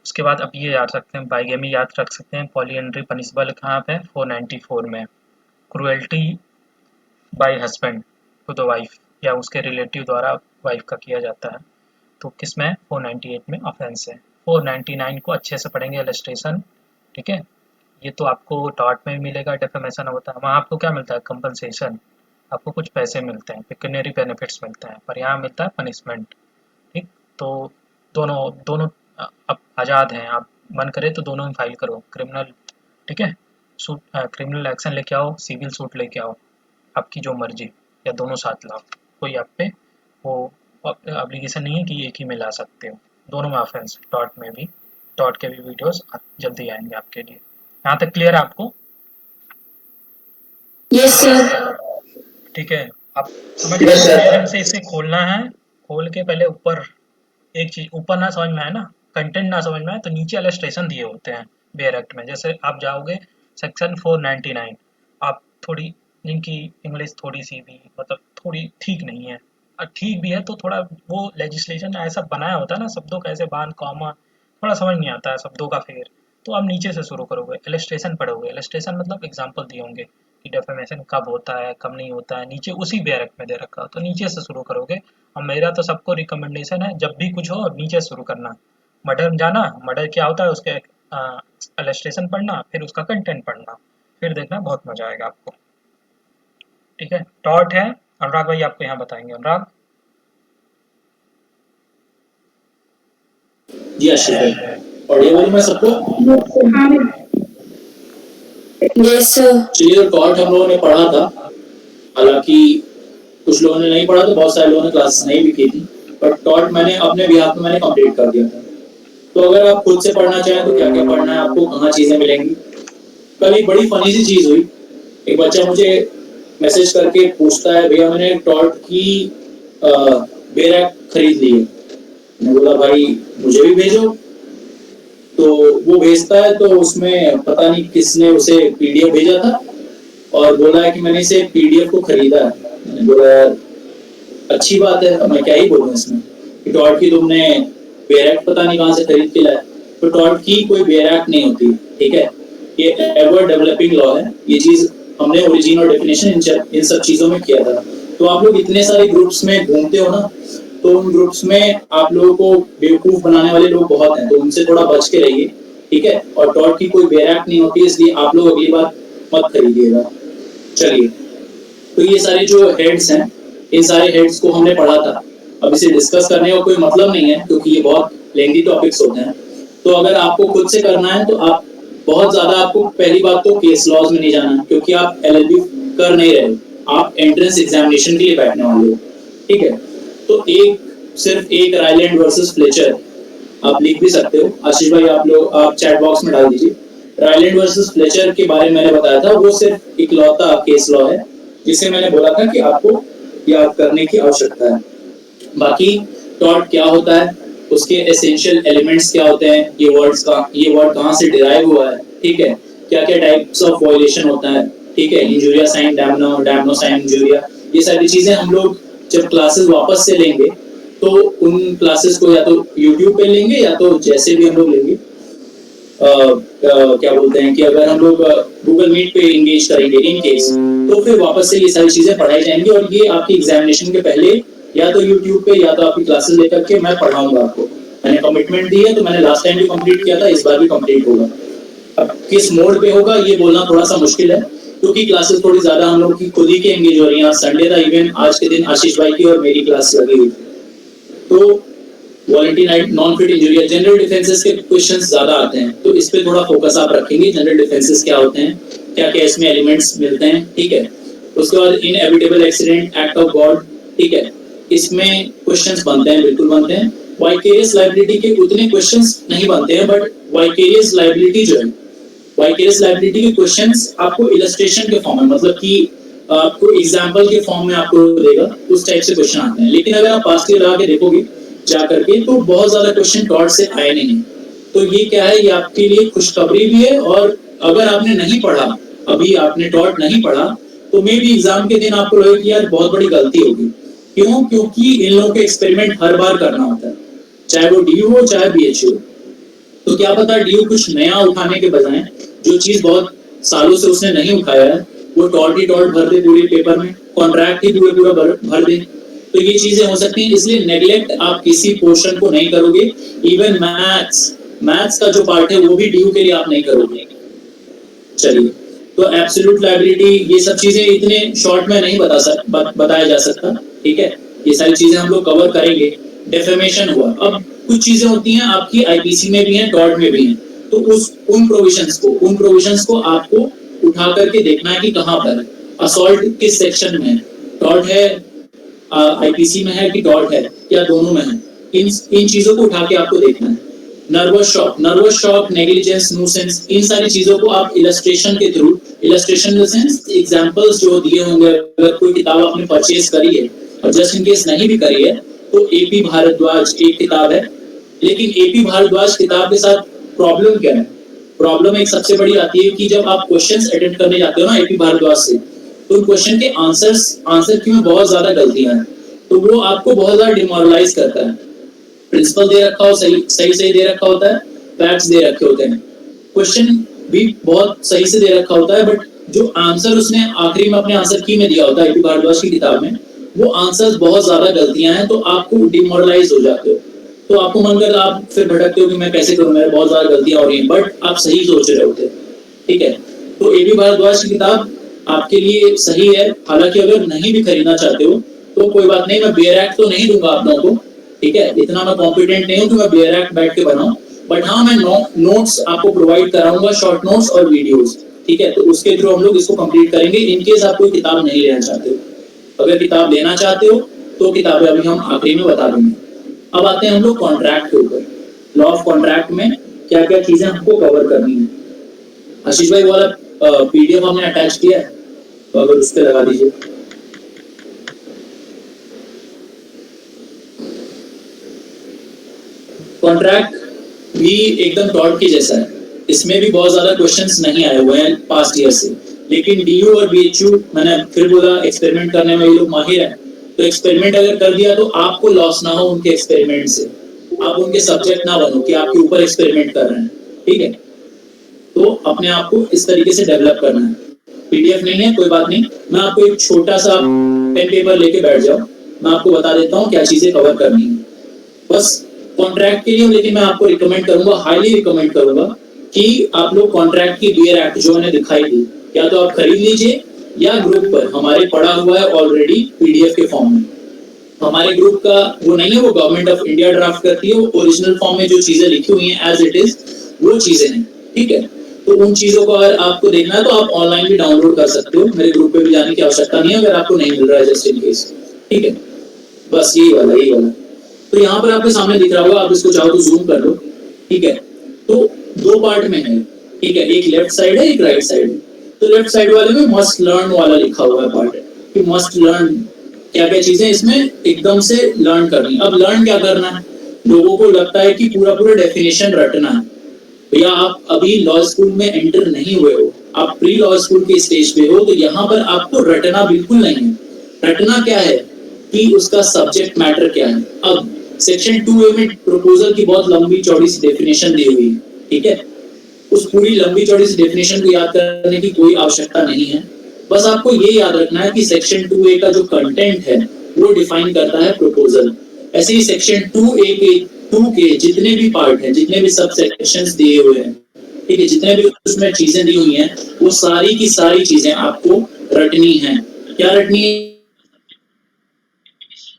उसके बाद अब ये याद रखते हैं, बाइगेमी याद रख सकते हैं। पॉलीएंड्री पनिशबल कहाँ पे, 494 में। Cruelty by husband to the wife या उसके रिलेटिव द्वारा वाइफ का किया जाता है, तो किसमें 498 में ऑफेंस है। 499 को अच्छे से पढ़ेंगे, इलस्ट्रेशन, ठीक है। ये तो आपको टॉर्ट में मिलेगा, डेफेमेशन होता है, वहाँ आपको क्या मिलता है, कंपनसेशन, आपको कुछ पैसे मिलते हैं, पिक्यूनियरी बेनिफिट्स मिलते हैं, पर यहाँ मिलता है पनिशमेंट, ठीक। तो दोनों दोनों अब आज़ाद हैं, आप मन करे तो दोनों में फाइल करो, क्रिमिनल, ठीक है, सूट, क्रिमिनल एक्शन लेके आओ, सिविल सूट लेके आओ, आपकी जो मर्जी, या दोनों साथ लाओ, कोई आप पे वो ऑब्लिगेशन नहीं है कि एक ही में ला सकते हो, दोनों में ऑफेंस। टॉर्ट में भी, टॉर्ट के भी वीडियोस जल्दी आएंगे आपके लिए। यहाँ तक क्लियर है आपको? Yes sir. ठीक है, आप समझ गए, ढंग से इसे खोलना है, खोल के पहले ऊपर एक चीज, ऊपर ना समझ में आए ना, कंटेंट ना समझ में आए तो नीचे इलस्ट्रेशन दिए होते हैं बेयर एक्ट में। जैसे आप जाओगे सेक्शन 499, आप थोड़ी, जिनकी इंग्लिश थोड़ी सी भी मतलब थोड़ी ठीक नहीं है, ठीक भी है तो थोड़ा वो लेजिस्लेशन ऐसा बनाया होता है ना, शब्दों का ऐसे बांध कॉमा, थोड़ा समझ नहीं आता है शब्दों का फेर, तो आप नीचे से शुरू करोगे, इलस्ट्रेशन पढ़ोगे। इलस्ट्रेशन मतलब एग्जाम्पल दिए होंगे कि डेफेमेशन कब होता है कब नहीं होता है, नीचे उसी बेयर एक्ट में दे रखा हो, तो नीचे से शुरू करोगे। और मेरा तो सबको रिकमेंडेशन है, जब भी कुछ हो नीचे शुरू करना, मर्डर जाना, मर्डर क्या होता है उसके इलस्ट्रेशन पढ़ना, फिर उसका कंटेंट पढ़ना, फिर देखना बहुत मजा आएगा आपको, ठीक है। टॉर्ट है, अनुराग भाई आपको यहाँ बताएंगे। अनुराग जी आशीष, ऑडियो में सबको? Yes sir. चलिए, टॉर्ट हम लोगों ने पढ़ा था, हालांकि कुछ लोगों ने नहीं पढ़ा, तो बहुत सारे लोगों ने क्लासेस नहीं भी की थी, पर टॉर्ट मैंने अपने बिहाफ में मैंने कंप्लीट कर दिया था। तो अगर आप खुद से पढ़ना चाहें तो क्या क्या पढ़ना है आपको, कहाँ चीजें मिलेंगी। कल एक बड़ी फनी सी चीज हुई, एक बच्चा मुझे मैसेज करके पूछता है, भैया मैंने टॉर्ट की बेयर एक्ट खरीद ली है। मैंने बोला भाई मुझे भी भेजो, तो वो भेजता है, तो उसमें पता नहीं किसने उसे पीडीएफ भेजा था और बोला है कि मैंने इसे पीडीएफ को खरीदा है। मैंने बोला यार अच्छी बात है, मैं क्या ही बोलूं इसमें कि टॉर्ट की तुमने बेयर एक्ट पता नहीं कहाँ से खरीद के लाया। तो टॉर्ट की कोई बेयर एक्ट नहीं होती, ठीक है। ये एवर डेवलपिंग लॉ है। ये चीज हमने ओरिजिन और डेफिनेशन इन सब चीजों में किया था। तो आप लोग इतने सारे ग्रुप्स में घूमते हो ना, तो उन ग्रुप्स में आप लोगों को बेवकूफ बनाने वाले लोग बहुत हैं, तो उनसे थोड़ा बच के रहिए, ठीक है। और टॉर्ट की कोई बेरैक नहीं होती, इसलिए आप लोग अगली बार मत खरीदिएगा। चलिए, तो ये सारे जो हेड्स हैं, इन सारे हेड्स को हमने पढ़ा था। अब इसे डिस्कस करने का कोई मतलब नहीं है, क्योंकि ये बहुत लेंथी टॉपिक्स होते हैं। तो अगर आपको खुद से करना है तो आप बहुत ज्यादा, आपको पहली बात तो केस लॉज में नहीं जाना, क्योंकि आप एलएलबी कर नहीं रहे, आप एंट्रेंस एग्जामिनेशन के लिए बैठने वाले हो, ठीक है। तो सिर्फ एक रायलैंड वर्सेस फ्लेचर आप लिख भी सकते हो। आशीष भाई आप चैट बॉक्स में डाल दीजिए। रायलैंड वर्सेस फ्लेचर के बारे में मैंने बताया था, वो सिर्फ इकलौता केस लॉ है जिसे मैंने बोला था कि आपको याद करने की आवश्यकता है। बाकी टॉर्ट क्या होता है, उसके एसेंशियल एलिमेंट्स क्या होते हैं, ये वर्ड कहाँ से डिराइव हुआ है, ठीक है। क्या क्या टाइप्स ऑफ वायलेशन होता है, ठीक है। इंजुरिया साइन, डैमनो साइन, इंजुरिया, ये सारी चीजें हम लोग जब क्लासेस वापस से लेंगे तो उन क्लासेस को या तो YouTube पे लेंगे या तो जैसे भी हम लोग लेंगे, क्या बोलते हैं कि अगर हम लोग गूगल मीट पे इंगेज करेंगे इन केस, तो फिर वापस से ये सारी चीजें पढ़ाई जाएंगी। और ये आपकी एग्जामिनेशन के पहले या तो YouTube पे या तो आपकी क्लासेस लेकर के मैं पढ़ाऊंगा आपको। मैंने कमिटमेंट दी है, तो मैंने लास्ट टाइम भी कंप्लीट किया था, इस बार भी कंप्लीट होगा। अब किस मोड पे होगा ये बोलना थोड़ा सा मुश्किल है, क्योंकि क्लासेस थोड़ी ज्यादा हम लोग की खुद ही के एंगेज हो रही है। संडे था, इवन आज के दिन आशीष भाई की और मेरी क्लास लगी हुई थी। तो वॉलंटी नाइट, नॉन फिट इंजुरिया, जनरल डिफेंसेस के क्वेश्चंस ज्यादा आते हैं, तो इस पे थोड़ा फोकस आप रखेंगे। जनरल डिफेंसेस क्या होते हैं, क्या क्या इसमें एलिमेंट्स मिलते हैं, ठीक है। उसके बाद inevitable accident, act of God, ठीक है, इसमें क्वेश्चंस बनते हैं, बिल्कुल बनते हैं। वाइकेरियस लायबिलिटी के उतने क्वेश्चंस नहीं बनते हैं, बट वाइकेरियस लायबिलिटी जो है, वाइकेरियस लायबिलिटी के क्वेश्चंस आपको इलस्ट्रेशन के फॉर्म में, मतलब कि आपको एग्जांपल के फॉर्म में आपको देगा, उस टाइप से क्वेश्चन आते हैं। लेकिन अगर आप पास के लगा के देखोगे जा करके, तो बहुत ज्यादा क्वेश्चन टॉर्ट से आए नहीं। तो ये क्या है, ये आपके लिए खुशखबरी भी है। और अगर आपने नहीं पढ़ा, अभी आपने टॉर्ट नहीं पढ़ा, तो मे भी एग्जाम के दिन आपको लगे कि यार बहुत बड़ी गलती होगी। क्यों? क्योंकि इन लोगों के एक्सपेरिमेंट हर बार करना होता है, चाहे वो DU हो चाहे BHU हो। तो क्या पता DU कुछ नया उठाने के बजाय जो चीज बहुत सालों से उसने नहीं उठाया है, वो टॉर्ट ही टॉर्ट भर दे पूरे पेपर में, कॉन्ट्रैक्ट ही पूरा भर दे। तो ये चीजें हो सकती हैं, इसलिए नेग्लेक्ट आप किसी पोर्शन को नहीं करोगे। इवन मैथ्स का जो पार्ट है वो भी DU के लिए आप नहीं करोगे। चलिए, तो एब्सोल्यूट लायबिलिटी, ये सब चीजें इतने शॉर्ट में नहीं बताया जा सकता, ठीक है। ये सारी चीजें हम लोग कवर करेंगे। डेफेमेशन हुआ, अब कुछ चीजें होती हैं आपकी IPC में भी हैं, टॉर्ट में भी हैं, तो उन प्रोविजंस को आपको उठा करके देखना है कि कहाँ पर असॉल्ट किस सेक्शन में है, टॉर्ट है IPC में है कि टॉर्ट है, या दोनों में है। इन चीजों को उठा के आपको देखना है। नर्वस शॉक, नेग्लिजेंस, न्यूसेंस, इन सारी चीजों को आप इलस्ट्रेशन के through, illustration in the sense examples जो दिए होंगे, अगर कोई किताब आपने परचेज करी है और जस्ट इन केस नहीं भी करी है, तो AP भारद्वाज एक किताब है। लेकिन AP भारद्वाज किताब के साथ प्रॉब्लम क्या है? प्रॉब्लम एक सबसे बड़ी आती है कि जब आप क्वेश्चंस अटेम्प्ट करने जाते हो ना AP भारद्वाज से, तो क्वेश्चन के आंसर की में बहुत ज्यादा गलतियां हैं, तो वो आपको बहुत ज्यादा डिमोरलाइज करता है। प्रिंसिपल दे रखा हो, सही दे रखा होता है, फैक्ट्स दे रखे होते हैं, क्वेश्चन भी बहुत सही से दे रखा होता है, बट जो आंसर उसने आखिरी में अपने आंसर की में दिया होता है AP भारद्वाज की किताब में, वो आंसर्स बहुत ज्यादा गलतियां हैं, तो आपको डिमोरलाइज हो जाते हो। तो आपको मन करता, आप फिर भटकते हो कि मैं कैसे करूं, मेरे बहुत ज्यादा गलतियां हो रही हैं, बट आप सही सोच रहे होते, ठीक है। तो AP भारद्वाज की किताब आपके लिए सही है। हालांकि अगर नहीं भी खरीदना चाहते हो तो कोई बात नहीं, मैं बेयरैक तो नहीं दूंगा आप लोगों को, ठीक है। इतना मैं कॉम्पिटेंट नहीं हूं कि मैं बेयरैक बैठ के बनाऊं, बट हाँ, मैं नोट्स आपको प्रोवाइड कराऊंगा, शॉर्ट नोट्स और वीडियोस, ठीक है। तो उसके थ्रू हम लोग इसको कंप्लीट करेंगे। इनकेस आप कोई किताब नहीं लेना चाहते हो, अगर किताब लेना चाहते हो तो किताबें अभी हम आखिरी में बता देंगे। अब आते हैं हम लोग कॉन्ट्रैक्ट के ऊपर। लॉ ऑफ कॉन्ट्रैक्ट में क्या क्या चीजें हमको कवर करनी है। आशीष भाई वाला PDF हमने अटैच किया है, तो अगर उस पर लगा दीजिए। कॉन्ट्रैक्ट भी एकदम टॉर्ट की जैसा है, इसमें भी बहुत ज्यादा क्वेश्चंस नहीं आए हुए हैं पास्ट ईयर से। लेकिन DU और BHU, मैंने फिर बोला, एक्सपेरिमेंट करने में ये लोग माहिर हैं, तो एक्सपेरिमेंट अगर कर दिया तो आपको लॉस ना हो उनके एक्सपेरिमेंट से, आप उनके सब्जेक्ट ना बनो कि आपके ऊपर एक्सपेरिमेंट कर रहे हैं, ठीक है। तो अपने आप को इस तरीके से डेवलप करना है। पीडीएफ नहीं है कोई बात नहीं, मैं आपको एक छोटा सा पेन पेपर लेके बैठ जाओ, मैं आपको बता देता हूँ क्या चीजें कवर करनी है। बस कॉन्ट्रैक्ट के लिए, लेकिन मैं आपको रिकमेंड करूंगा, हाईली रिकमेंड करूंगा कि आप लोग कॉन्ट्रैक्ट की डियर एक्ट जो मैंने दिखाई थी, या तो आप खरीद लीजिए या ग्रुप पर हमारे पड़ा हुआ है ऑलरेडी पीडीएफ के फॉर्म में। हमारे ग्रुप का वो नहीं है, वो गवर्नमेंट ऑफ इंडिया ड्राफ्ट करती है, वो ओरिजिनल फॉर्म में जो चीजें लिखी हुई हैं एज इट इज वो चीजें हैं, ठीक है। तो उन चीजों को अगर आपको देखना है तो आप ऑनलाइन भी डाउनलोड कर सकते हो, मेरे ग्रुप पे भी जाने की आवश्यकता नहीं है अगर आपको नहीं मिल रहा है जस्ट इन केस, ठीक है। बस यही वाला। तो यहाँ पर आपके सामने दिख रहा होगा, आप इसको चाहो तो जूम कर लो, ठीक है। तो 2 पार्ट में है, ठीक है, एक लेफ्ट साइड है एक राइट साइड है। तो लेफ्ट साइड वाले में मस्ट लर्न वाला लिखा हुआ है पार्ट है कि मस्ट लर्न क्या क्या चीजें इसमें एकदम से लर्न करनी। अब लर्न क्या करना है, लोगों को लगता है कि पूरा डेफिनेशन रटना है। भैया आप अभी लॉ स्कूल में एंटर नहीं हुए हो, आप प्री लॉ स्कूल के स्टेज पे हो, तो यहाँ पर आपको रटना बिल्कुल नहीं है। रटना क्या है कि उसका सब्जेक्ट मैटर क्या है। अब सेक्शन 2A में प्रपोजल की बहुत लंबी चौड़ी सी डेफिनेशन दी हुई है, ठीक है। उस पूरी लंबी चौड़ी सी डेफिनेशन को याद करने की कोई आवश्यकता नहीं है, बस आपको ये याद रखना है कि सेक्शन 2A का जो कंटेंट है वो डिफाइन करता है प्रपोजल। ऐसे ही सेक्शन 2 के जितने भी पार्ट हैं, जितने भी सब सेक्शंस दिए हुए हैं, ठीक है, जितने भी उसमें चीजें दी हुई हैं, वो सारी की सारी चीजें आपको रटनी है। क्या रटनी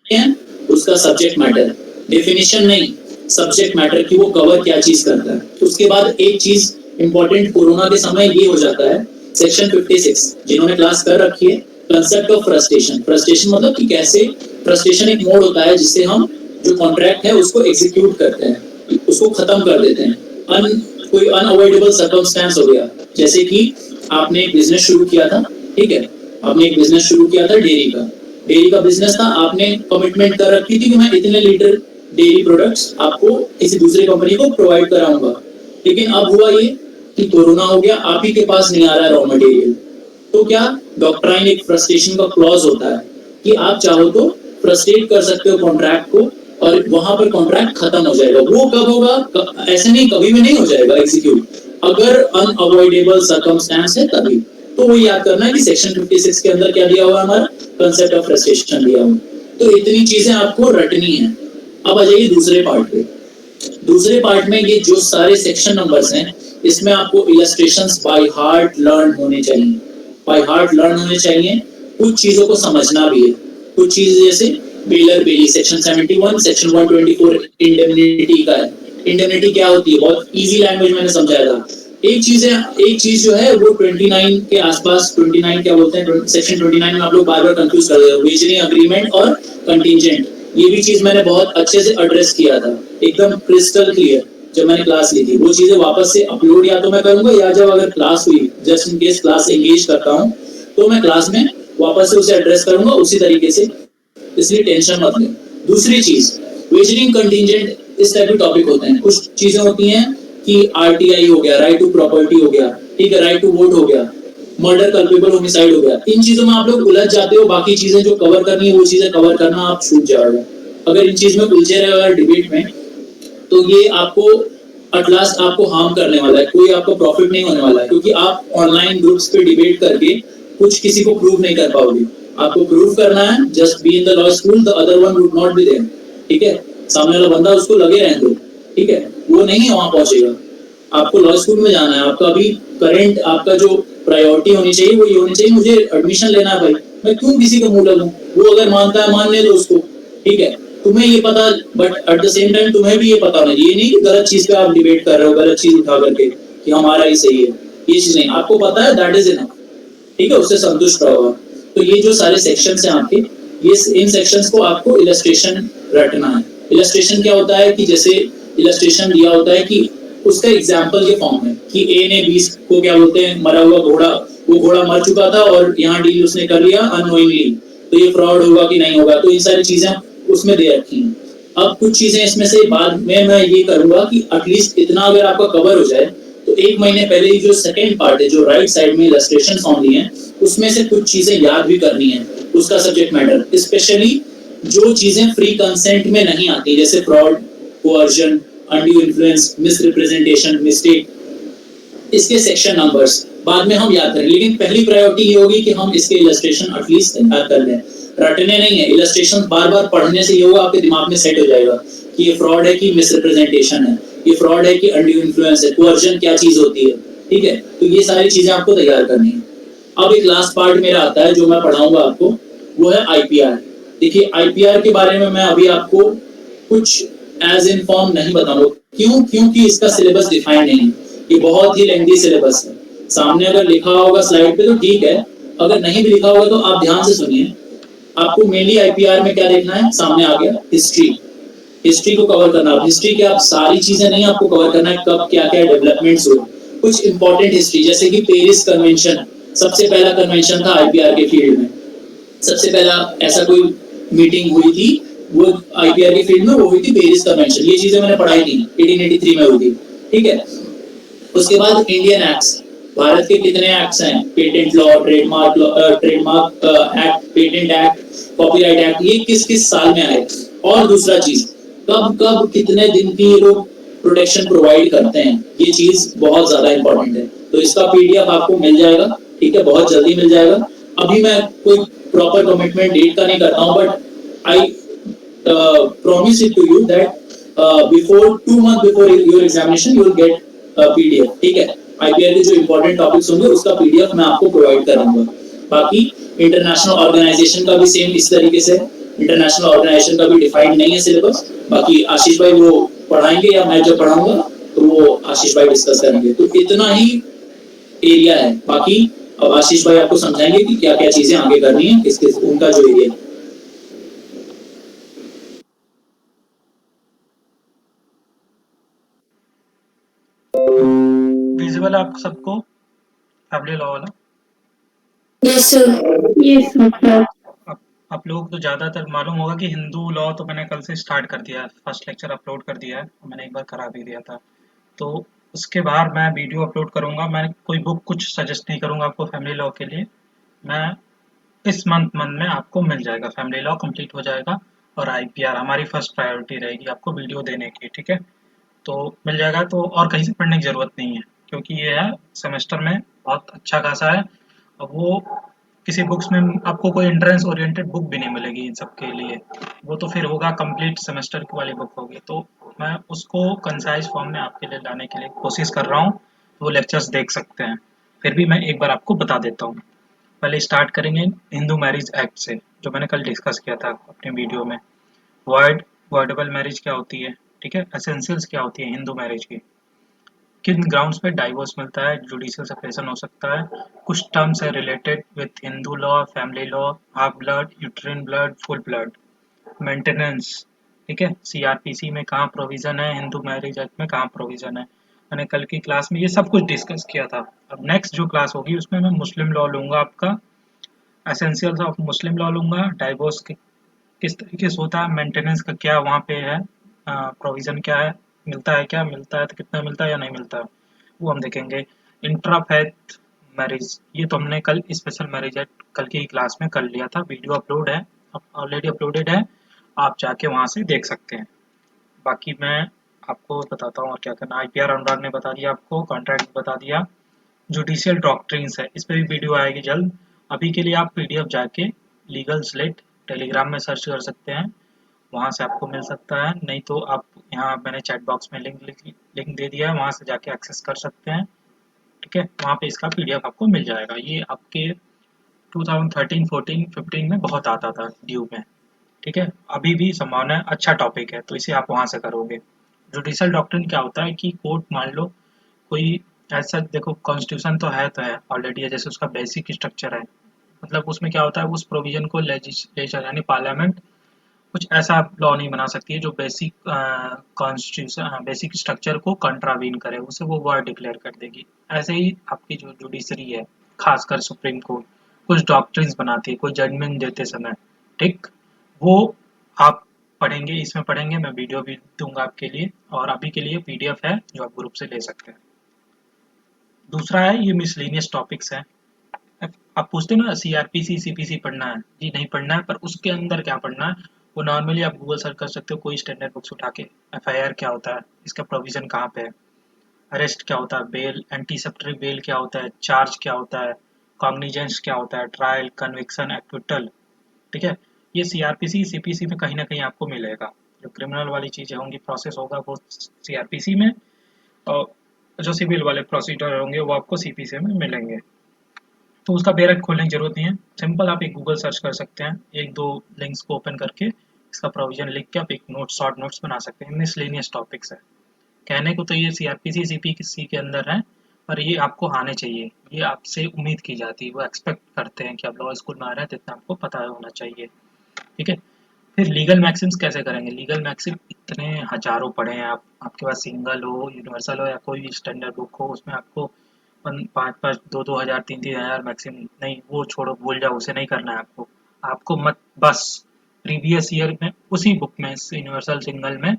है? उसका सब्जेक्ट मैटर, डेफिनेशन नहीं, सब्जेक्ट मैटर की वो कवर क्या चीज करता है। उसके बाद एक चीज इंपॉर्टेंट कोरोना के समय ये हो जाता है, सेक्शन 56 जिन्होंने क्लास कर रखी है, कंसेप्ट ऑफ फ्रस्ट्रेशन। फ्रस्ट्रेशन मतलब कि कैसे, फ्रस्ट्रेशन एक मोड होता है जिससे हम जो कॉन्ट्रैक्ट है उसको एग्जीक्यूट करते हैं, उसको खत्म कर देते हैं। कोई अनअवॉइडेबल सर्कमस्टेंस हो गया, जैसे कि आपने एक बिजनेस शुरू किया था, ठीक है, आपने एक बिजनेस शुरू किया था डेयरी का बिजनेस था, आपने कमिटमेंट कर रखी थी कि मैं इतने लीटर डेयरी प्रोडक्ट्स आपको किसी दूसरी कंपनी को प्रोवाइड कराऊंगा। लेकिन अब हुआ ये कि कोरोना हो गया, आप ही के पास नहीं आ रहा है रॉ मटेरियल, तो क्या डॉक्ट्राइन एक फ्रस्ट्रेशन का क्लॉज होता है कि आप चाहो तो फ्रस्ट्रेट कर सकते हो कॉन्ट्रैक्ट को और वहां पर कॉन्ट्रैक्ट खत्म हो जाएगा। वो कब होगा? ऐसे नहीं, कभी भी नहीं हो जाएगा एग्जीक्यूट, अगर अनअवॉइडेबल सर्कमस्टेंस है तभी। तो वो याद करना है कि सेक्शन 56 के अंदर क्या दिया हुआ है, हमारा कंसेप्ट ऑफ फ्रस्ट्रेशन दिया हुआ। तो इतनी चीजें आपको रटनी है। अब आ जाइए दूसरे पार्ट पे। दूसरे पार्ट में ये जो सारे सेक्शन नंबर्स हैं, इसमें आपको इलस्ट्रेशंस बाय हार्ट लर्न होने चाहिए, बाय हार्ट लर्न होने चाहिए। कुछ चीजों को समझना भी है, कुछ चीजें जैसे बेलर बेली सेक्शन 71, सेक्शन 124 इंडेमनिटी का है। इंडेमनिटी क्या होती है, बहुत इजी लैंग्वेज मैंने समझाया था। एक चीज जो है वो 29 के आसपास, 29 क्या बोलते हैं, सेक्शन 29 में आप लोग बार बार कंफ्यूज कर रहे हो, वेजरिंग अग्रीमेंट और कंटिजेंट। ये भी चीज मैंने बहुत अच्छे से एड्रेस किया था, एकदम क्रिस्टल क्लियर जब मैंने क्लास ली थी। वो चीजें वापस से अपलोड या तो मैं करूंगा, या जब अगर क्लास हुई, just in case class engage करता हूँ, तो मैं क्लास में वापस से उसे एड्रेस करूंगा उसी तरीके से, इसलिए टेंशन मत लें। दूसरी चीज, वेजरिंग कंटिजेंट, इस टाइप के टॉपिक होते हैं। कुछ चीजें होती हैं कि आरटीआई हो गया, राइट टू प्रॉपर्टी हो गया, ठीक है, राइट टू वोट हो गया, मर्डर कल्पेबल होमिसाइड हो गया। इन चीजों में आप लोग उलझ जाते हो, बाकी चीजें जो कवर करनी है वो चीजें कवर करना आप छूट जाओगे अगर इन चीज में उलझे रहे अगर डिबेट में। तो ये आपको एट लास्ट आपको हार्म करने वाला है, कोई आपको प्रॉफिट नहीं होने वाला है, क्योंकि आप ऑनलाइन ग्रुप्स पे डिबेट करके कुछ किसी को प्रूव नहीं कर पाओगे। आपको प्रूव करना है, just be in the law school, the other one would not be there, ठीक है। सामने वाला बंदा उसको लगे रहने दो, ठीक है, वो नहीं वहां पहुंचेगा। आपको लॉ स्कूल में जाना है, आपका अभी करंट आपका जो प्रायोरिटी होनी चाहिए वो ये होनी चाहिए, मुझे एडमिशन लेना है भाई, मैं क्यों किसी का मुंह लगूं। वो अगर मानता है मानने दो उसको, ठीक है, तुम्हें ये पता, but at the same time तुम्हें भी ये पता होना चाहिए, ये नहीं कि गलत चीज पे आप डिबेट कर रहे हो, गलत चीज उठा करके कि हमारा ही सही है, ये चीज नहीं, आपको पता है दैट इज इनफ, ठीक है, उससे संतुष्ट रहो। तो ये जो सारे सेक्शंस हैं आपके, ये इन सेक्शंस को आपको इलस्ट्रेशन रटना है। इलस्ट्रेशन क्या होता है कि जैसे इलस्ट्रेशन दिया होता है कि उसका एग्जाम्पल के फॉर्म में कि ए ने 20 को क्या बोलते हैं, मरा हुआ घोड़ा, वो घोड़ा मर चुका था और यहाँ डील उसने कर लिया अननोइंगली, तो ये फ्रॉड होगा कि नहीं होगा। तो ये सारी चीजें उसमें दे रखी हैं। अब कुछ चीजें इसमें से बाद में मैं ये करूंगा कि एटलीस्ट इतना अगर आपका कवर हो जाए, तो 1 महीने पहले ही जो सेकंड पार्ट है, जो राइट साइड में इलस्ट्रेशन फॉर्म दिए हैं, उसमें से कुछ चीजें याद भी करनी है, उसका सब्जेक्ट मैटर, स्पेशली जो चीजें फ्री कंसेंट में नहीं आती, जैसे fraud, coercion, undue influence, misrepresentation, mistake, इसके सेक्शन नंबर्स बाद में हम याद करें, लेकिन पहली प्रायोरिटी ये होगी कि हम इसके इलस्ट्रेशन एटलीस्ट तैयार कर लें। रटने नहीं है, इलस्ट्रेशन बार बार पढ़ने से ये होगा आपके दिमाग में सेट हो जाएगा कि ये फ्रॉड है कि मिसरिप्रेजेंटेशन है, ये फ्रॉड है कि अनड्यू इन्फ्लुएंस है, कोअर्जन क्या चीज होती है, ठीक है। तो ये सारी चीजें आपको तैयार करनी है। अब एक लास्ट पार्ट मेरा आता है जो मैं पढ़ाऊंगा आपको, वो है आईपीआर। देखिए आईपीआर के बारे में मैं अभी आपको कुछ एज इन फॉर्म नहीं बताऊंगा। क्यों? क्योंकि इसका सिलेबस डिफाइन नहीं है, ये बहुत ही लेंथी सिलेबस है। सामने अगर लिखा होगा स्लाइड पे तो ठीक है, अगर नहीं भी लिखा होगा तो आप ध्यान से सुनिए। आपको मेनली आईपीआर में क्या देखना है, सामने आ गया हिस्ट्री, हिस्ट्री को कवर करना। हिस्ट्री के आप सारी चीजें नहीं आपको कवर करना है, कब क्या क्या डेवलपमेंट्स हुए, कुछ इंपॉर्टेंट हिस्ट्री, जैसे कि पेरिस कन्वेंशन सबसे पहला कन्वेंशन था आईपीआर के फील्ड में, सबसे पहला ऐसा कोई मीटिंग हुई थी वो आईपीआर के फील्ड में, वो हुई थी पेरिस कन्वेंशन। ये चीजें मैंने पढ़ाई थी, 1883 में हुई थी, ठीक है। उसके बाद इंडियन एक्ट्स, भारत के कितने एक्ट्स हैं, patent law, trademark law, trademark act, patent act, copyright act, ये किस किस साल में आए। और दूसरा चीज, कब कब कितने दिन की लोग प्रोटेक्शन प्रोवाइड करते हैं, ये चीज बहुत ज्यादा इंपॉर्टेंट है। तो इसका पीडीएफ आपको मिल जाएगा, ठीक है, बहुत जल्दी मिल जाएगा। अभी मैं कोई प्रॉपर कमिटमेंट डेट का नहीं करता हूँ, but I promise it to you that before 2 months before your examination you will get PDF, ठीक है। आईपीआर के जो इंपॉर्टेंट टॉपिक्स होंगे उसका पीडीएफ मैं आपको प्रोवाइड कराऊंगा। बाकी इंटरनेशनल ऑर्गेनाइजेशन का भी सेम इस तरीके से, इंटरनेशनल ऑर्गेनाइजेशन का भी डिफाइंड नहीं है सिलेबस। बाकी आशीष भाई वो पढ़ाएंगे या मैं जो पढ़ाऊंगा तो वो आशीष भाई डिस्कस करेंगे। तो इतना ही एरिया है, बाकी अब आशीष भाई आपको समझाएंगे कि क्या क्या चीजें आगे करनी है, किस किस उनका जो एरिया है। विजिबल आप सबको फैमिली लॉ वाला? Yes, sir. Yes, sir. आप लोगों को तो ज़्यादातर मालूम होगा कि हिंदू लॉ तो मैंने कल से स्टार्ट कर दिया है, फर्स्ट लेक्चर अपलोड कर दिया है, मैंने एक बार करा भी दिया था। तो उसके बाद मैं वीडियो अपलोड करूँगा। मैं कोई बुक कुछ सजेस्ट नहीं करूँगा आपको फैमिली लॉ के लिए। मैं इस मंथ में आपको मिल जाएगा, फैमिली लॉ कंप्लीट हो जाएगा और आईपीआर हमारी फर्स्ट प्रायोरिटी रहेगी आपको वीडियो देने की, ठीक है। तो मिल जाएगा, तो और कहीं से पढ़ने की ज़रूरत नहीं है, क्योंकि ये है सेमेस्टर में बहुत अच्छा खासा है। अब वो किसी बुक्स में आपको कोई एंट्रेंस ओरिएंटेड बुक भी नहीं मिलेगी इन सब के लिए, वो तो फिर होगा कंप्लीट सेमेस्टर की वाली बुक होगी। तो मैं उसको कंसाइज फॉर्म में आपके लिए लाने के लिए कोशिश कर रहा हूँ, वो लेक्चर्स देख सकते हैं। फिर भी मैं एक बार आपको बता देता हूँ। पहले स्टार्ट करेंगे हिंदू मैरिज एक्ट से, जो मैंने कल डिस्कस किया था अपने वीडियो में। वर्डेबल मैरिज क्या होती है, ठीक है, एसेंशियल्स क्या होती है हिंदू मैरिज की, किन ग्राउंड्स पे डाइवोर्स मिलता है, जुडिशियल सेपरेशन हो सकता है, कुछ टर्म्स है related with Hindu law, family law, half blood, uterine blood, full blood, maintenance, ठीक है, सीआरपीसी में कहाँ प्रोविजन है, हिंदू मैरिज एक्ट में कहाँ प्रोविजन है। मैंने कल की क्लास में ये सब कुछ डिस्कस किया था। अब नेक्स्ट जो क्लास होगी उसमें मैं मुस्लिम लॉ लूंगा, आपका एसेंशियल्स ऑफ मुस्लिम लॉ लूंगा, डाइवोर्स किस तरीके से होता है, मेंटेनेंस का क्या वहाँ पे है, प्रोविजन क्या है, मिलता है तो कितना मिलता है या नहीं मिलता है, वो हम देखेंगे। इंट्राफेथ मैरिज, ये तो हमने कल स्पेशल मैरिज एक्ट कल की ही क्लास में कर लिया था, वीडियो अपलोड है, ऑलरेडी अपलोडेड है, आप जाके वहाँ से देख सकते हैं। बाकी मैं आपको बताता हूँ और क्या करना। आईपीआर अनुराग ने बता दिया आपको, कॉन्ट्रैक्ट बता दिया, जुडिशियल डॉक्ट्रिन्स है, इस पे भी वीडियो आएगी जल्द। अभी के लिए आप पीडीएफ जाके लीगल स्लेट टेलीग्राम में सर्च कर सकते हैं, वहाँ से आपको मिल सकता है। नहीं तो आप यहाँ मैंने चैट बॉक्स में लिंक दे दिया है, वहाँ से जाके एक्सेस कर सकते हैं, ठीक है। वहाँ पे इसका पीडीएफ आपको मिल जाएगा। ये आपके 2013, 14, 15 में बहुत आता था ड्यू में, ठीक है। अभी भी संभावना है, अच्छा टॉपिक है, तो इसे आप वहाँ से करोगे। जुडिशियल डॉक्ट्रिन क्या होता है कि कोर्ट मान लो कोई ऐसा, देखो कॉन्स्टिट्यूशन तो है ऑलरेडी है, जैसे उसका बेसिक स्ट्रक्चर है, मतलब उसमें क्या होता है, उस प्रोविजन को लेजिस्लेचर यानी पार्लियामेंट कुछ ऐसा लॉ नहीं बना सकती है जो बेसिक कॉन्स्टिट्यूशन बेसिक स्ट्रक्चर को कंट्रावीन करे, उसे वो वर्ड डिक्लेयर कर देगी। ऐसे ही आपकी जो जुडिशरी है, खासकर सुप्रीम कोर्ट कुछ डॉक्ट्रिन्स बनाती है कोई जजमेंट देते समय, ठीक, वो आप पढ़ेंगे, इसमें पढ़ेंगे, मैं वीडियो भी दूंगा आपके लिए, और अभी के लिए पीडीएफ है जो आप ग्रुप से ले सकते हैं। दूसरा है ये मिसलेनियस टॉपिक्स है। आप पूछते हो ना सीआरपीसी सीपीसी पढ़ना है, जी नहीं पढ़ना है, पर उसके अंदर क्या पढ़ना है वो नॉर्मली आप गूगल सर्च कर सकते हो, कोई स्टैंडर्ड बुक्स उठा के। एफआईआर क्या होता है, इसका प्रोविजन कहाँ पे है, अरेस्ट क्या होता है, बेल, एंटीसेप्टरी बेल क्या होता है, चार्ज क्या होता है, कॉग्निजेंस क्या होता है, ट्रायल, कन्विक्शन, एक्विटल। ठीक है, ये सीआरपीसी सीपीसी में कहीं ना कहीं आपको मिलेगा। जो क्रिमिनल वाली चीज़ें होंगी, प्रोसेस होगा, वो सीआरपीसी में, और जो सिविल वाले प्रोसीजर होंगे वो आपको सीपीसी में मिलेंगे। तो उसका बेरक खोलने की जरूरत नहीं है, सिंपल आप एक गूगल सर्च कर सकते हैं, एक दो लिंक्स को ओपन करके इसका प्रोविजन लिख के आप एक नोट, शॉर्ट नोट्स बना सकते हैं। मिसलेनियस टॉपिक्स है, कहने को तो ये सीआरपीसी सीपीसी के अंदर है, पर ये आपको आने चाहिए, ये आपसे उम्मीद की जाती है, वो एक्सपेक्ट करते हैं कि आप लॉ स्कूल में आ रहे हैं तो इतना आपको पता होना चाहिए। ठीक है, फिर लीगल मैक्सिम्स कैसे करेंगे? लीगल मैक्सिम इतने हजारों पढ़े हैं, आप आपके पास सिंगल हो, यूनिवर्सल हो, या कोई भी स्टैंडर्ड बुक हो, उसमें आपको पाँच पाँच, दो दो हजार, तीन तीन हजार मैक्सिम, नहीं वो छोड़ो, भूल जाओ, उसे नहीं करना है आपको। आपको मत बस प्रीवियस ईयर में उसी बुक में, यूनिवर्सल सिंगल में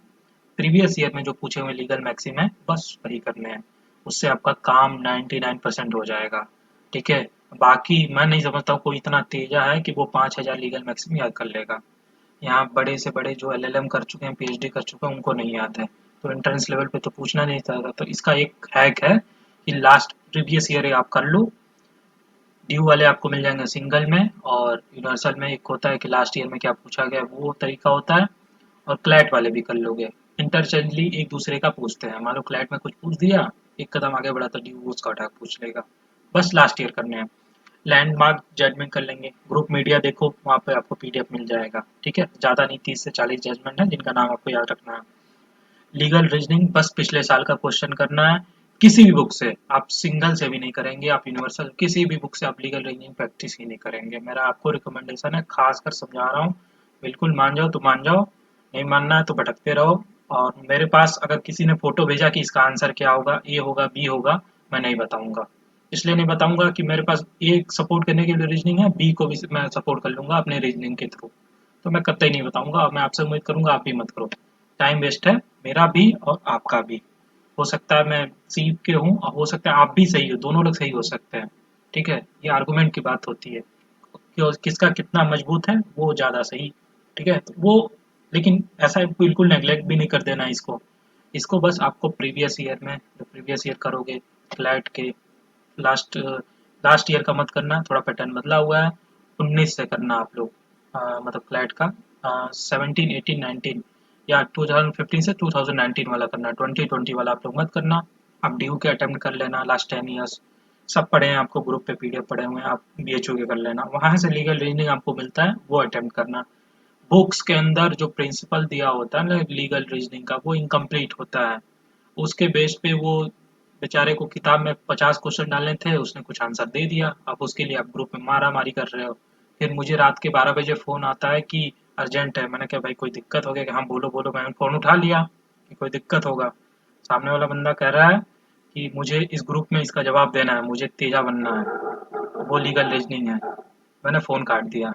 प्रीवियस ईयर में जो पूछे हुए लीगल मैक्सिम है, बस वही करने हैं। उससे आपका काम 99% हो जाएगा। ठीक है, बाकी मैं नहीं समझता हूँ कोई इतना तेजा है कि वो 5000 लीगल मैक्सिम याद कर लेगा। यहाँ बड़े से बड़े जो एलएलएम कर चुके हैं, पीएचडी कर चुके हैं, उनको नहीं आता है, तो एंट्रेंस लेवल पे तो पूछना नहीं था। तो इसका एक हैक है कि लास्ट प्रीवियस ईयर आप कर लो, ड्यू वाले आपको मिल जाएंगे सिंगल में, और यूनिवर्सल में एक होता है कि लास्ट ईयर में क्या पूछा गया, वो तरीका होता है, और क्लैट वाले भी कर लोगे। इंटरचेंजली एक दूसरे का पूछते हैं, मान लो क्लैट में कुछ पूछ दिया, एक कदम आगे बढ़ा तो ड्यू उसका उठा के पूछ लेगा। बस लास्ट ईयर करने हैं। लैंडमार्क जजमेंट कर लेंगे, ग्रुप मीडिया देखो, वहाँ पे आपको पीडीएफ मिल जाएगा। ठीक है, ज़्यादा नहीं, 30 से 40 जजमेंट है जिनका नाम आपको याद रखना है। लीगल रीजनिंग बस पिछले साल का क्वेश्चन करना है, किसी भी बुक से, आप सिंगल से भी नहीं करेंगे, आप यूनिवर्सल किसी भी बुक से आप लीगल रीजनिंग प्रैक्टिस ही नहीं करेंगे। मेरा आपको रिकमेंडेशन है, खासकर समझा रहा हूँ, बिल्कुल मान जाओ तो मान जाओ, नहीं मानना है तो भटकते रहो। और मेरे पास अगर किसी ने फोटो भेजा कि इसका आंसर क्या होगा, ए होगा, बी होगा, मैं नहीं बताऊंगा। इसलिए नहीं बताऊंगा कि मेरे पास ए सपोर्ट करने के लिए रीजनिंग है, बी को भी मैं सपोर्ट कर लूंगा अपने रीजनिंग के थ्रू, तो मैं कतई नहीं बताऊंगा, और मैं आपसे उम्मीद करूंगा आप भी मत करो। टाइम वेस्ट है, मेरा भी और आपका भी। हो सकता है मैं सीप के हूँ, और हो सकता है आप भी सही हो, दोनों लोग सही हो सकते हैं। ठीक है, ये आर्गुमेंट की बात होती है कि किसका कितना मजबूत है, वो ज़्यादा सही। ठीक है, तो वो, लेकिन ऐसा बिल्कुल नेग्लेक्ट भी नहीं कर देना इसको। इसको बस आपको प्रीवियस ईयर में, जो प्रीवियस ईयर करोगे फ्लैट के, लास्ट लास्ट ईयर का मत करना, थोड़ा पैटर्न बदला हुआ है। 19 से करना आप लोग, मतलब फ्लैट का 17, 18, 19, या 2015 से 2019 वाला करना, 2020 वाला आप लोग मत करना। आप ड्यू के अटेम्प्ट कर लेना, लास्ट 10 ईयर्स सब पढ़े हैं, आपको ग्रुप पे पीडीएफ पढ़े हुए हैं, आप बीएचयू के कर लेना, वहाँ से लीगल रीजनिंग आपको मिलता है, वो अटेम्प्ट करना। बुक्स के अंदर जो प्रिंसिपल दिया होता है ना लीगल रीजनिंग का, वो इनकम्प्लीट होता है। उसके बेस पे वो बेचारे को किताब में 50 क्वेश्चन डालने थे, उसने कुछ आंसर दे दिया, अब उसके लिए आप ग्रुप में मारा मारी कर रहे हो। फिर मुझे रात के 12 बजे फ़ोन आता है कि अर्जेंट है। मैंने कहा भाई कोई दिक्कत हो गया? कि हाँ बोलो बोलो। मैंने फ़ोन उठा लिया कि कोई दिक्कत होगा। सामने वाला बंदा कह रहा है कि मुझे इस ग्रुप में इसका जवाब देना है, मुझे तेजा बनना है, वो लीगल रीजनिंग है। मैंने फ़ोन काट दिया।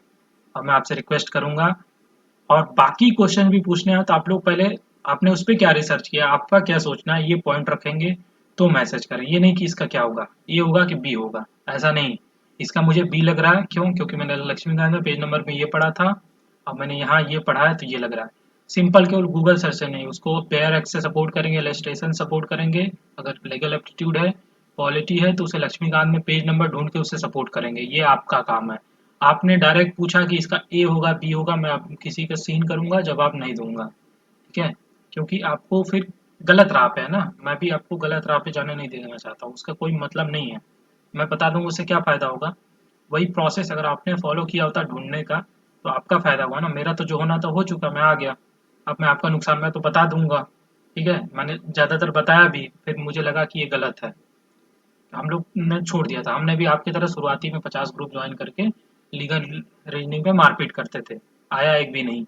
अब मैं आपसे रिक्वेस्ट करूंगा, और बाकी क्वेश्चन भी पूछने हैं तो आप लोग पहले, आपने उस पर क्या रिसर्च किया, आपका क्या सोचना है, ये पॉइंट रखेंगे तो मैसेज करें। ये नहीं कि इसका क्या होगा, ये होगा कि बी होगा, ऐसा नहीं। इसका मुझे बी लग रहा है, क्यों? क्योंकि मैंने लक्ष्मीकांत में पेज नंबर में ये पढ़ा था, और मैंने यहाँ ये पढ़ा है तो ये लग रहा है। सिंपल, केवल गूगल सर्च से नहीं, उसको पेयर एक्ट से सपोर्ट करेंगे, इलस्ट्रेशन सपोर्ट करेंगे, अगर लीगल एप्टीट्यूड है, पॉलिटी है, तो उसे लक्ष्मीकांत में पेज नंबर ढूंढ के उससे सपोर्ट करेंगे। ये आपका काम है। आपने डायरेक्ट पूछा कि इसका ए होगा, बी होगा, मैं किसी का सीन करूंगा, जवाब नहीं दूंगा। ठीक है, क्योंकि आपको फिर गलत राह पे है ना, मैं भी आपको गलत राह पे जाने नहीं देना चाहता हूँ, उसका कोई मतलब नहीं है। मैं बता दूंगा उससे क्या फायदा होगा, वही प्रोसेस अगर आपने फॉलो किया होता ढूंढने का, तो आपका फायदा हुआ ना। मेरा तो जो होना था हो चुका, मैं आ गया। अब मैं आपका नुकसान मैं तो बता दूंगा। ठीक है, मैंने ज्यादातर बताया भी, फिर मुझे लगा कि ये गलत है, हम लोग ने छोड़ दिया था। हमने भी आपकी तरह शुरुआती में 50 ग्रुप ज्वाइन करके लीगल रीजनिंग पे मारपीट करते थे, आया एक भी नहीं।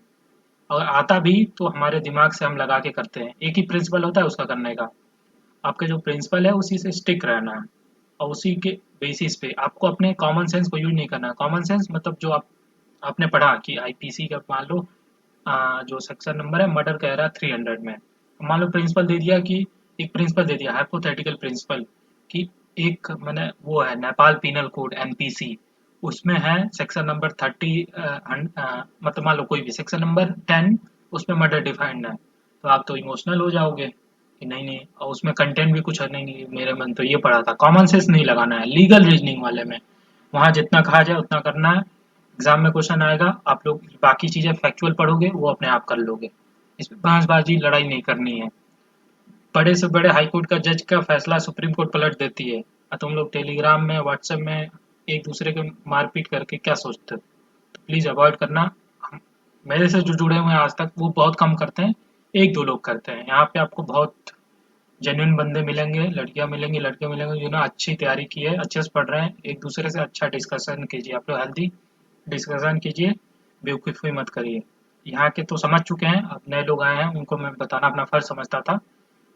अगर आता भी तो हमारे दिमाग से हम लगा के करते हैं, एक ही प्रिंसिपल होता है उसका करने का। आपके जो प्रिंसिपल है उसी से स्टिक रहना है, और उसी के बेसिस पे आपको अपने कॉमन सेंस को यूज नहीं करना है। कॉमन सेंस मतलब जो आपने पढ़ा कि आईपीसी का मान लो जो सेक्शन नंबर है, मर्डर कह रहा है 300 में, मान लो प्रिंसिपल दे दिया कि, एक प्रिंसिपल दे दिया हाइपोथेटिकल प्रिंसिपल कि एक मैंने वो है नेपाल पीनल कोड एनपीसी, उसमें है सेक्शन नंबर 30, मतलब मान लो कोई भी सेक्शन नंबर 10, उसमें मर्डर डिफाइंड है, तो आप तो इमोशनल हो जाओगे। कि नहीं नहीं, और उसमें कंटेंट भी कुछ है नहीं, मेरे मन तो ये पड़ा था कॉमन सेंस नहीं लगाना है लीगल रीजनिंग वाले में। वहाँ जितना कहा जाए उतना करना है। एग्जाम में क्वेश्चन आएगा, आप लोग बाकी चीजें फैक्चुअल पढ़ोगे वो अपने आप कर लोगे। इसमें बहसबाजी लड़ाई नहीं करनी है। बड़े से बड़े हाई कोर्ट का जज का फैसला सुप्रीम कोर्ट पलट देती है, और तुम लोग टेलीग्राम में व्हाट्सएप में एक दूसरे के मारपीट करके क्या सोचते हो? तो प्लीज अवॉइड करना। मेरे से जो जुड़े हुए हैं आज तक वो बहुत कम करते हैं, एक दो लोग करते हैं। यहाँ पे आपको बहुत जेन्युइन बंदे मिलेंगे, लड़कियां मिलेंगी, लड़के मिलेंगे जिन्होंने अच्छी तैयारी की है, अच्छे से पढ़ रहे हैं। एक दूसरे से अच्छा डिस्कशन कीजिए, आप लोग हेल्दी डिस्कशन कीजिए, बेवकूफ़ी मत करिए। यहाँ के तो समझ चुके हैं, अब नए लोग आए हैं उनको मैं बताना अपना फर्ज समझता था।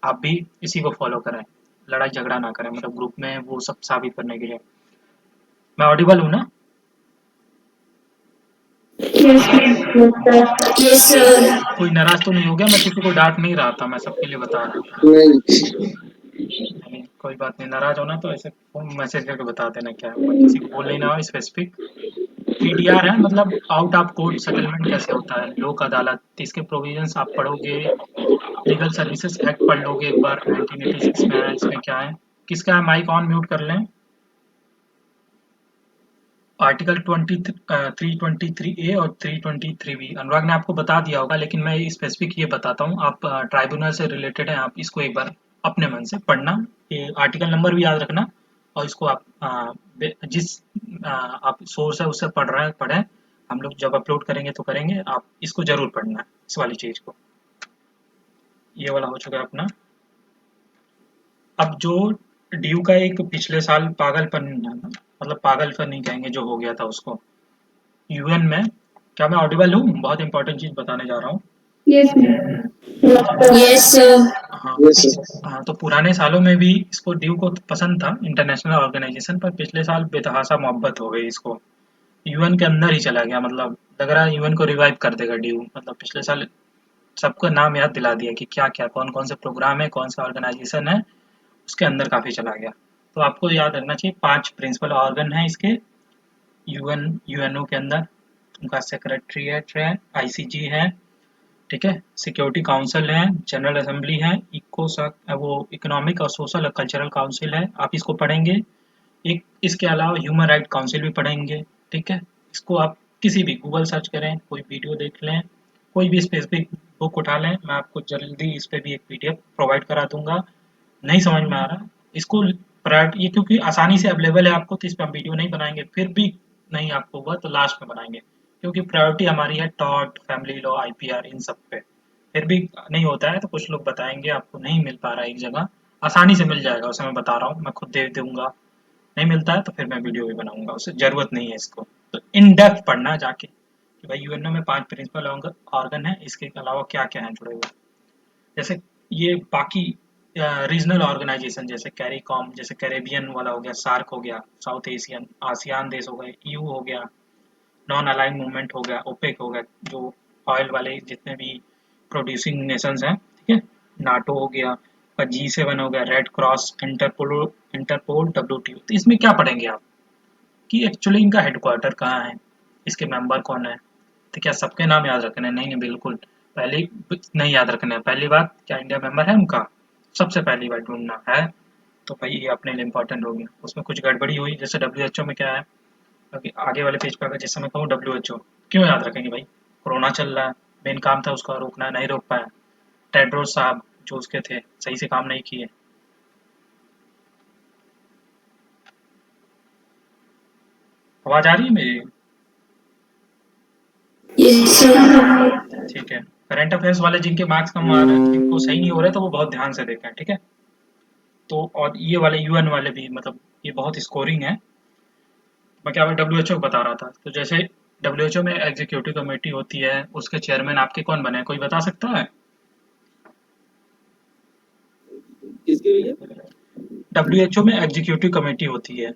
आप भी इसी को फॉलो करें, लड़ाई झगड़ा ना करें, मतलब ग्रुप में वो सब साबित करने के लिए। मैं ऑडिबल हूँ ना? Yes, sir. Yes, sir. कोई नाराज तो नहीं हो गया? मैं किसी को डांट नहीं रहा था, मैं सबके लिए बता रहा था। नहीं। नहीं, कोई बात नहीं, नाराज होना तो ऐसे फोन मैसेज करके बता देना, क्या है, किसी को बोल नहीं ना स्पेसिफिक। पीडीआर है मतलब आउट ऑफ कोर्ट सेटलमेंट कैसे होता है, लोक अदालत, इसके प्रोविजंस आप पढ़ोगे। लीगल सर्विसेज एक्ट पढ़ लोगे एक बार, 1986 में है। इसमें क्या है, किसका है माइक ऑन म्यूट कर लें। आर्टिकल 323A और 323B अनुराग ने आपको बता दिया होगा, लेकिन मैं स्पेसिफिक ये बताता हूँ। आप ट्राइब्यूनल से रिलेटेड हैं, आप इसको एक बार अपने मन से पढ़ना, ये आर्टिकल नंबर भी याद रखना, और इसको आप जिस आप सोर्स है उससे पढ़ रहे हैं पढ़ें। हम लोग जब अपलोड करेंगे तो करेंगे, आप इसको जरूर पढ़ना है, इस वाली चीज को। ये वाला हो चुका है अपना। अब जो ड्यू का एक पिछले साल पागलपन है ना, मतलब पागलपन नहीं कहेंगे, जो हो गया था उसको यूएन में। क्या मैं ऑडिबल हूँ? बहुत इंपॉर्टेंट चीज बताने जा रहा हूँ। Yes, sir. Yes, sir. हाँ Yes, sir. हाँ, तो पुराने सालों में भी इसको ड्यू को पसंद था इंटरनेशनल ऑर्गेनाइजेशन पर, पिछले साल बेतहाशा मोहब्बत हो गई इसको, यूएन के अंदर ही चला गया। मतलब लग रहा है यूएन को रिवाइव कर देगा ड्यू। मतलब पिछले साल सबको नाम याद दिला दिया कि क्या क्या कौन कौन से प्रोग्राम है, कौन सा ऑर्गेनाइजेशन है, उसके अंदर काफी चला गया। तो आपको याद रखना चाहिए 5 प्रिंसिपल ऑर्गन है इसके यूएनओ के अंदर। उनका सेक्रेटरीट है, आईसीजी है, ठीक है, सिक्योरिटी काउंसिल है, जनरल असेंबली है, वो इकोनॉमिक और सोशल और कल्चरल काउंसिल है, आप इसको पढ़ेंगे। एक इसके अलावा ह्यूमन राइट काउंसिल भी पढ़ेंगे, ठीक है। इसको आप किसी भी गूगल सर्च करें, कोई वीडियो देख लें, कोई भी स्पेसिफिक बुक उठा लें, मैं आपको जल्दी इस पे भी एक पीडीएफ प्रोवाइड करा दूंगा। नहीं समझ में आ रहा इसको प्रायोरिटी, ये क्योंकि आसानी से अवेलेबल है आपको, तो इस पर हम वीडियो नहीं बनाएंगे। फिर भी नहीं आपको हुआ तो लास्ट में बनाएंगे, क्योंकि प्रायोरिटी हमारी है टॉट, फैमिली लॉ, आईपीआर, इन सब पे। फिर भी नहीं होता है तो कुछ लोग बताएंगे, आपको नहीं मिल पा रहा है एक जगह, आसानी से मिल जाएगा, उसे मैं बता रहा हूँ, मैं खुद दे दूंगा। नहीं मिलता है तो फिर मैं वीडियो भी बनाऊंगा, उससे जरूरत नहीं है इसको। तो इन डेप्थ पढ़ना है जाके कि भाई यूएनओ में 5 प्रिंसिपल ऑर्गन है, इसके अलावा क्या क्या है जुड़े हुए। जैसे ये बाकी रीजनल ऑर्गेनाइजेशन जैसे कैरीकॉम, जैसे कैरेबियन वाला हो गया, सार्क हो गया, साउथ एशियन आसियान देश हो गए, ईयू हो गया, नॉन अलाइन मूवमेंट हो गया, ओपेक हो गया, जो ऑयल वाले जितने भी प्रोड्यूसिंग नेशंस हैं, ठीक है, नाटो हो गया, G7 हो गया, रेड क्रॉस, इंटरपोल, डब्ल्यूटीओ। तो इसमें क्या पढ़ेंगे आप कि एक्चुअली इनका हेडक्वार्टर कहाँ है, इसके मेंबर कौन है। तो क्या सबके नाम याद रखने हैं? नहीं नहीं, बिल्कुल पहले नहीं याद रखने हैं। पहली बात, क्या इंडिया मेंबर है उनका, सबसे पहली बात ढूंढना है। तो भाई ये अपने लिए इंपॉर्टेंट हो गया। उसमें कुछ गड़बड़ी हुई, जैसे डब्ल्यूएचओ में क्या है, अभी आगे वाले पेज पर अगर जिस समय कहूँ डब्ल्यूएचओ, क्यों याद रखेंगे भाई, कोरोना चल रहा है, मेन काम था उसका रोकना, नहीं रोक पाया। टेड्रोस साहब जो उसके थे सही से काम नहीं किए। आवाज आ रही है मेरी? Yes, sir. ठीक है। करंट अफेयर्स वाले जिनके मार्क्स कम आ रहे हैं, जिनको सही नहीं हो रहे, तो वो बहुत ध्यान से देखें, ठीक है। तो और ये वाले यूएन वाले भी, मतलब ये बहुत स्कोरिंग है। मैं क्या डब्ल्यूएचओ बता रहा था, तो जैसे डब्ल्यूएचओ में एग्जीक्यूटिव कमेटी होती है, उसके चेयरमैन आपके कौन बने, कोई बता सकता है? किसके भैया? डब्ल्यूएचओ में एग्जीक्यूटिव कमेटी होती है,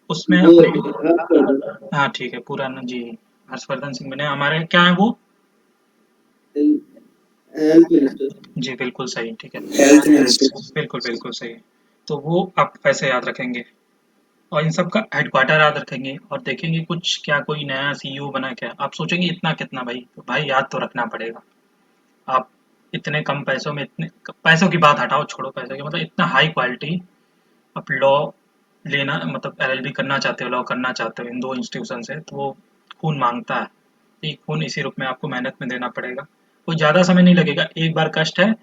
उसमें वो अपने, हाँ ठीक है, पूरा ना जी, हर्षवर्धन सिंह बने हमारे, क्या है वो? Health minister. जी बिल्कुल सही, ठीक है, Health Minister. बिल्कुल बिल्कुल सही। तो वो आप ऐसे याद रखेंगे, और इन सब का हेडक्वार्टर याद रखेंगे, और देखेंगे कुछ क्या कोई नया सीईओ बना क्या। आप सोचेंगे इतना कितना भाई, तो भाई याद तो रखना पड़ेगा। आप इतने कम पैसों में, इतने पैसों की बात हटाओ, छोड़ो पैसों की, मतलब इतना हाई क्वालिटी आप लॉ लेना, मतलब एलएलबी करना चाहते हो, लॉ करना चाहते हो इन दो इंस्टीट्यूशन से, तो वो खून मांगता है। ये खून इसी रूप में आपको मेहनत में देना पड़ेगा। कोई ज़्यादा समय नहीं लगेगा, एक बार कष्ट है,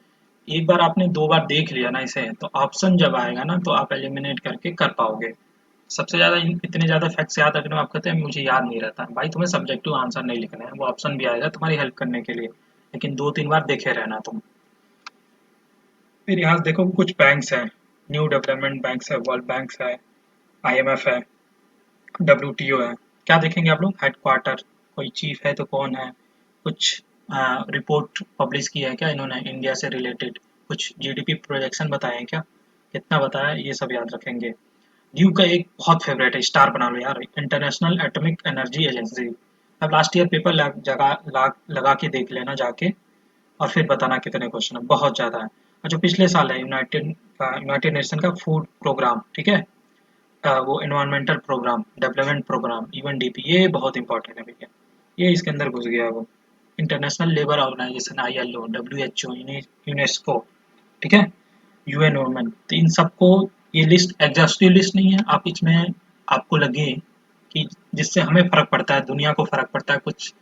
एक बार आपने 2 बार देख लिया ना इसे, तो ऑप्शन जब आएगा ना तो आप एलिमिनेट करके कर पाओगे। सबसे ज़्यादा इतने ज़्यादा फैक्ट्स याद रखने में आप कहते हैं मुझे याद नहीं रहता। भाई तुम्हें सब्जेक्टिव आंसर नहीं लिखना है, वो ऑप्शन भी आएगा तुम्हारी हेल्प करने के लिए, लेकिन 2-3 बार देखे रहना तुम। फिर यहाँ देखो कुछ बैंक्स हैं, न्यू डेवलपमेंट बैंक्स है, वर्ल्ड बैंक्स है, आईएमएफ है, डब्ल्यूटीओ है। क्या देखेंगे आप लोग? हेडक्वार्टर, कोई चीफ है तो कौन है, कुछ रिपोर्ट पब्लिश की है क्या इन्होंने इंडिया से रिलेटेड, कुछ जीडीपी प्रोजेक्शन बताए हैं क्या, कितना बताया, ये सब याद रखेंगे। ड्यू का एक बहुत फेवरेट है, स्टार बना लो यार, इंटरनेशनल एटॉमिक एनर्जी एजेंसी। अब लास्ट ईयर पेपर लगा के देख लेना जाके, और फिर बताना कितने क्वेश्चन है, बहुत ज़्यादा है। और जो पिछले साल है यूनाइटेड नेशन का फूड प्रोग्राम, ठीक है, वो environmental programme, development programme, UNDP, ये बहुत इंपॉर्टेंट है भैया, ये इसके अंदर घुस गया। वो International Labour Organisation, ILO, WHO, UNESCO, ठीक है, यूएन वुमेन, तो इन सबको, ये लिस्ट एग्जॉस्टिव लिस्ट नहीं है, आप इसमें आपको लगे कि जिससे हमें फर्क पड़ता है, दुनिया को फर्क पड़ता है, कुछ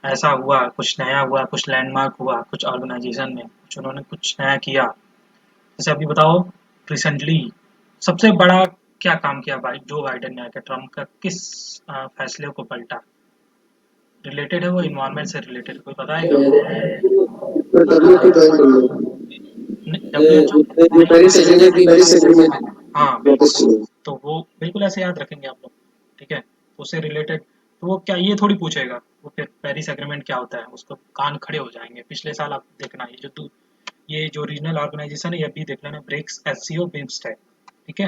ऐसा हुआ, कुछ नया हुआ, कुछ लैंडमार्क हुआ, कुछ ऑर्गेनाइजेशन में कुछ उन्होंने कुछ नया किया। जैसे अभी बताओ, रिसेंटली सबसे बड़ा क्या काम किया भाई जो बाइडेन ने आके, ट्रम्प का किस फैसले को पलटा, रिलेटेड है वो इन्वायरमेंट से रिलेटेड, कोई बताएगा? तो WTO ज्वाइन कर लो, डब्ल्यूएचओ, ये पेरिस एग्रीमेंट हाँ बिल्कुल, वापस चलो। तो वो बिल्कुल ऐसे याद रखेंगे आप लोग, ठीक है, तो उससे रिलेटेड, तो वो क्या ये थोड़ी पूछेगा वो फिर पेरिस एग्रीमेंट क्या होता है, उसको कान खड़े हो जाएंगे। पिछले साल आप देखना, ये जो रीजनल ऑर्गेनाइजेशन है, ये भी देख लेना, ब्रिक्स, एससीओ, बिम्स्टेक, ठीक है।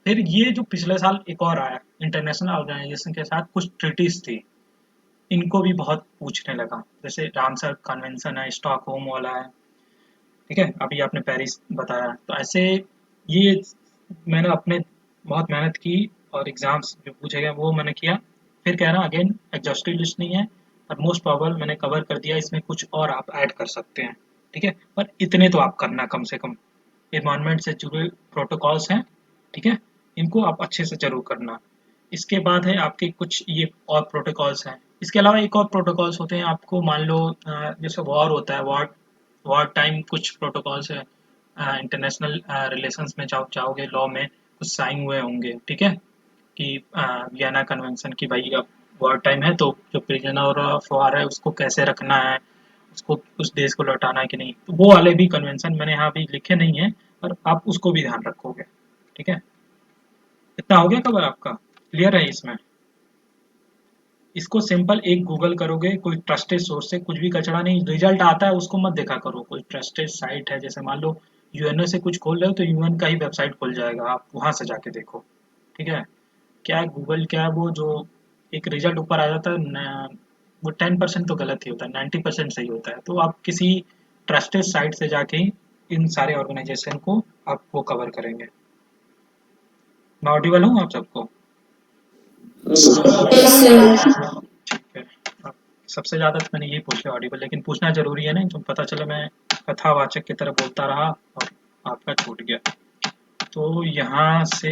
फिर ये जो पिछले साल एक और आया इंटरनेशनल ऑर्गेनाइजेशन के साथ, कुछ ट्रीटीज थी, इनको भी बहुत पूछने लगा, जैसे रामसर कन्वेंशन है, स्टॉकहोम वाला है, ठीक है, अभी आपने पेरिस बताया, तो ऐसे ये मैंने अपने बहुत मेहनत की, और एग्जाम्स जो पूछे गए वो मैंने किया। फिर कह रहा हूँ अगेन, एग्जॉस्टिव लिस्ट नहीं है, और मोस्ट प्रोबेबल मैंने कवर कर दिया, इसमें कुछ और आप ऐड कर सकते हैं, ठीक है, पर इतने तो आप करना कम से कम। एनवायरनमेंट से जुड़े प्रोटोकॉल्स हैं, ठीक है, इनको आप अच्छे से जरूर करना। इसके बाद है आपके कुछ ये और प्रोटोकॉल्स हैं, इसके अलावा एक और प्रोटोकॉल्स होते हैं, आपको मान लो जैसे वॉर होता है, वॉर वॉर टाइम कुछ प्रोटोकॉल्स है, इंटरनेशनल रिलेशंस में चाहोगे लॉ में कुछ साइन हुए होंगे, ठीक है, कि वियना कन्वेंशन की भाई अब वॉर टाइम है तो जो प्रिजनर ऑफ वॉर है उसको कैसे रखना है, उसको उस देश को लौटाना है कि नहीं, तो वो वाले भी कन्वेंशन मैंने यहाँ भी लिखे नहीं है, पर आप उसको भी ध्यान रखोगे, ठीक है। इतना हो गया कवर आपका, क्लियर है इसमें? इसको सिंपल एक गूगल करोगे, कोई ट्रस्टेड सोर्स से, कुछ भी कचड़ा नहीं, रिजल्ट आता है उसको मत देखा करो, कोई ट्रस्टेड साइट है, जैसे मान लो यूएनओ से कुछ खोल रहे हो तो यूएन का ही वेबसाइट खुल जाएगा, आप वहां से जाके देखो, ठीक है। क्या है गूगल, क्या है वो जो एक रिजल्ट ऊपर आ जाता है वो 10% तो गलत ही होता है, 90% सही होता है, तो आप किसी ट्रस्टेड साइट से जाके ही इन सारे ऑर्गेनाइजेशन को आप वो कवर करेंगे। मैं ऑडिबल हूँ आप सबको? Yes, sir. ठीक है। अब सबसे ज़्यादा तो मैंने यही पूछा ऑडिबल, लेकिन पूछना ज़रूरी है ना, तो पता चला मैं कथावाचक की तरह बोलता रहा और आपका छूट गया। तो यहाँ से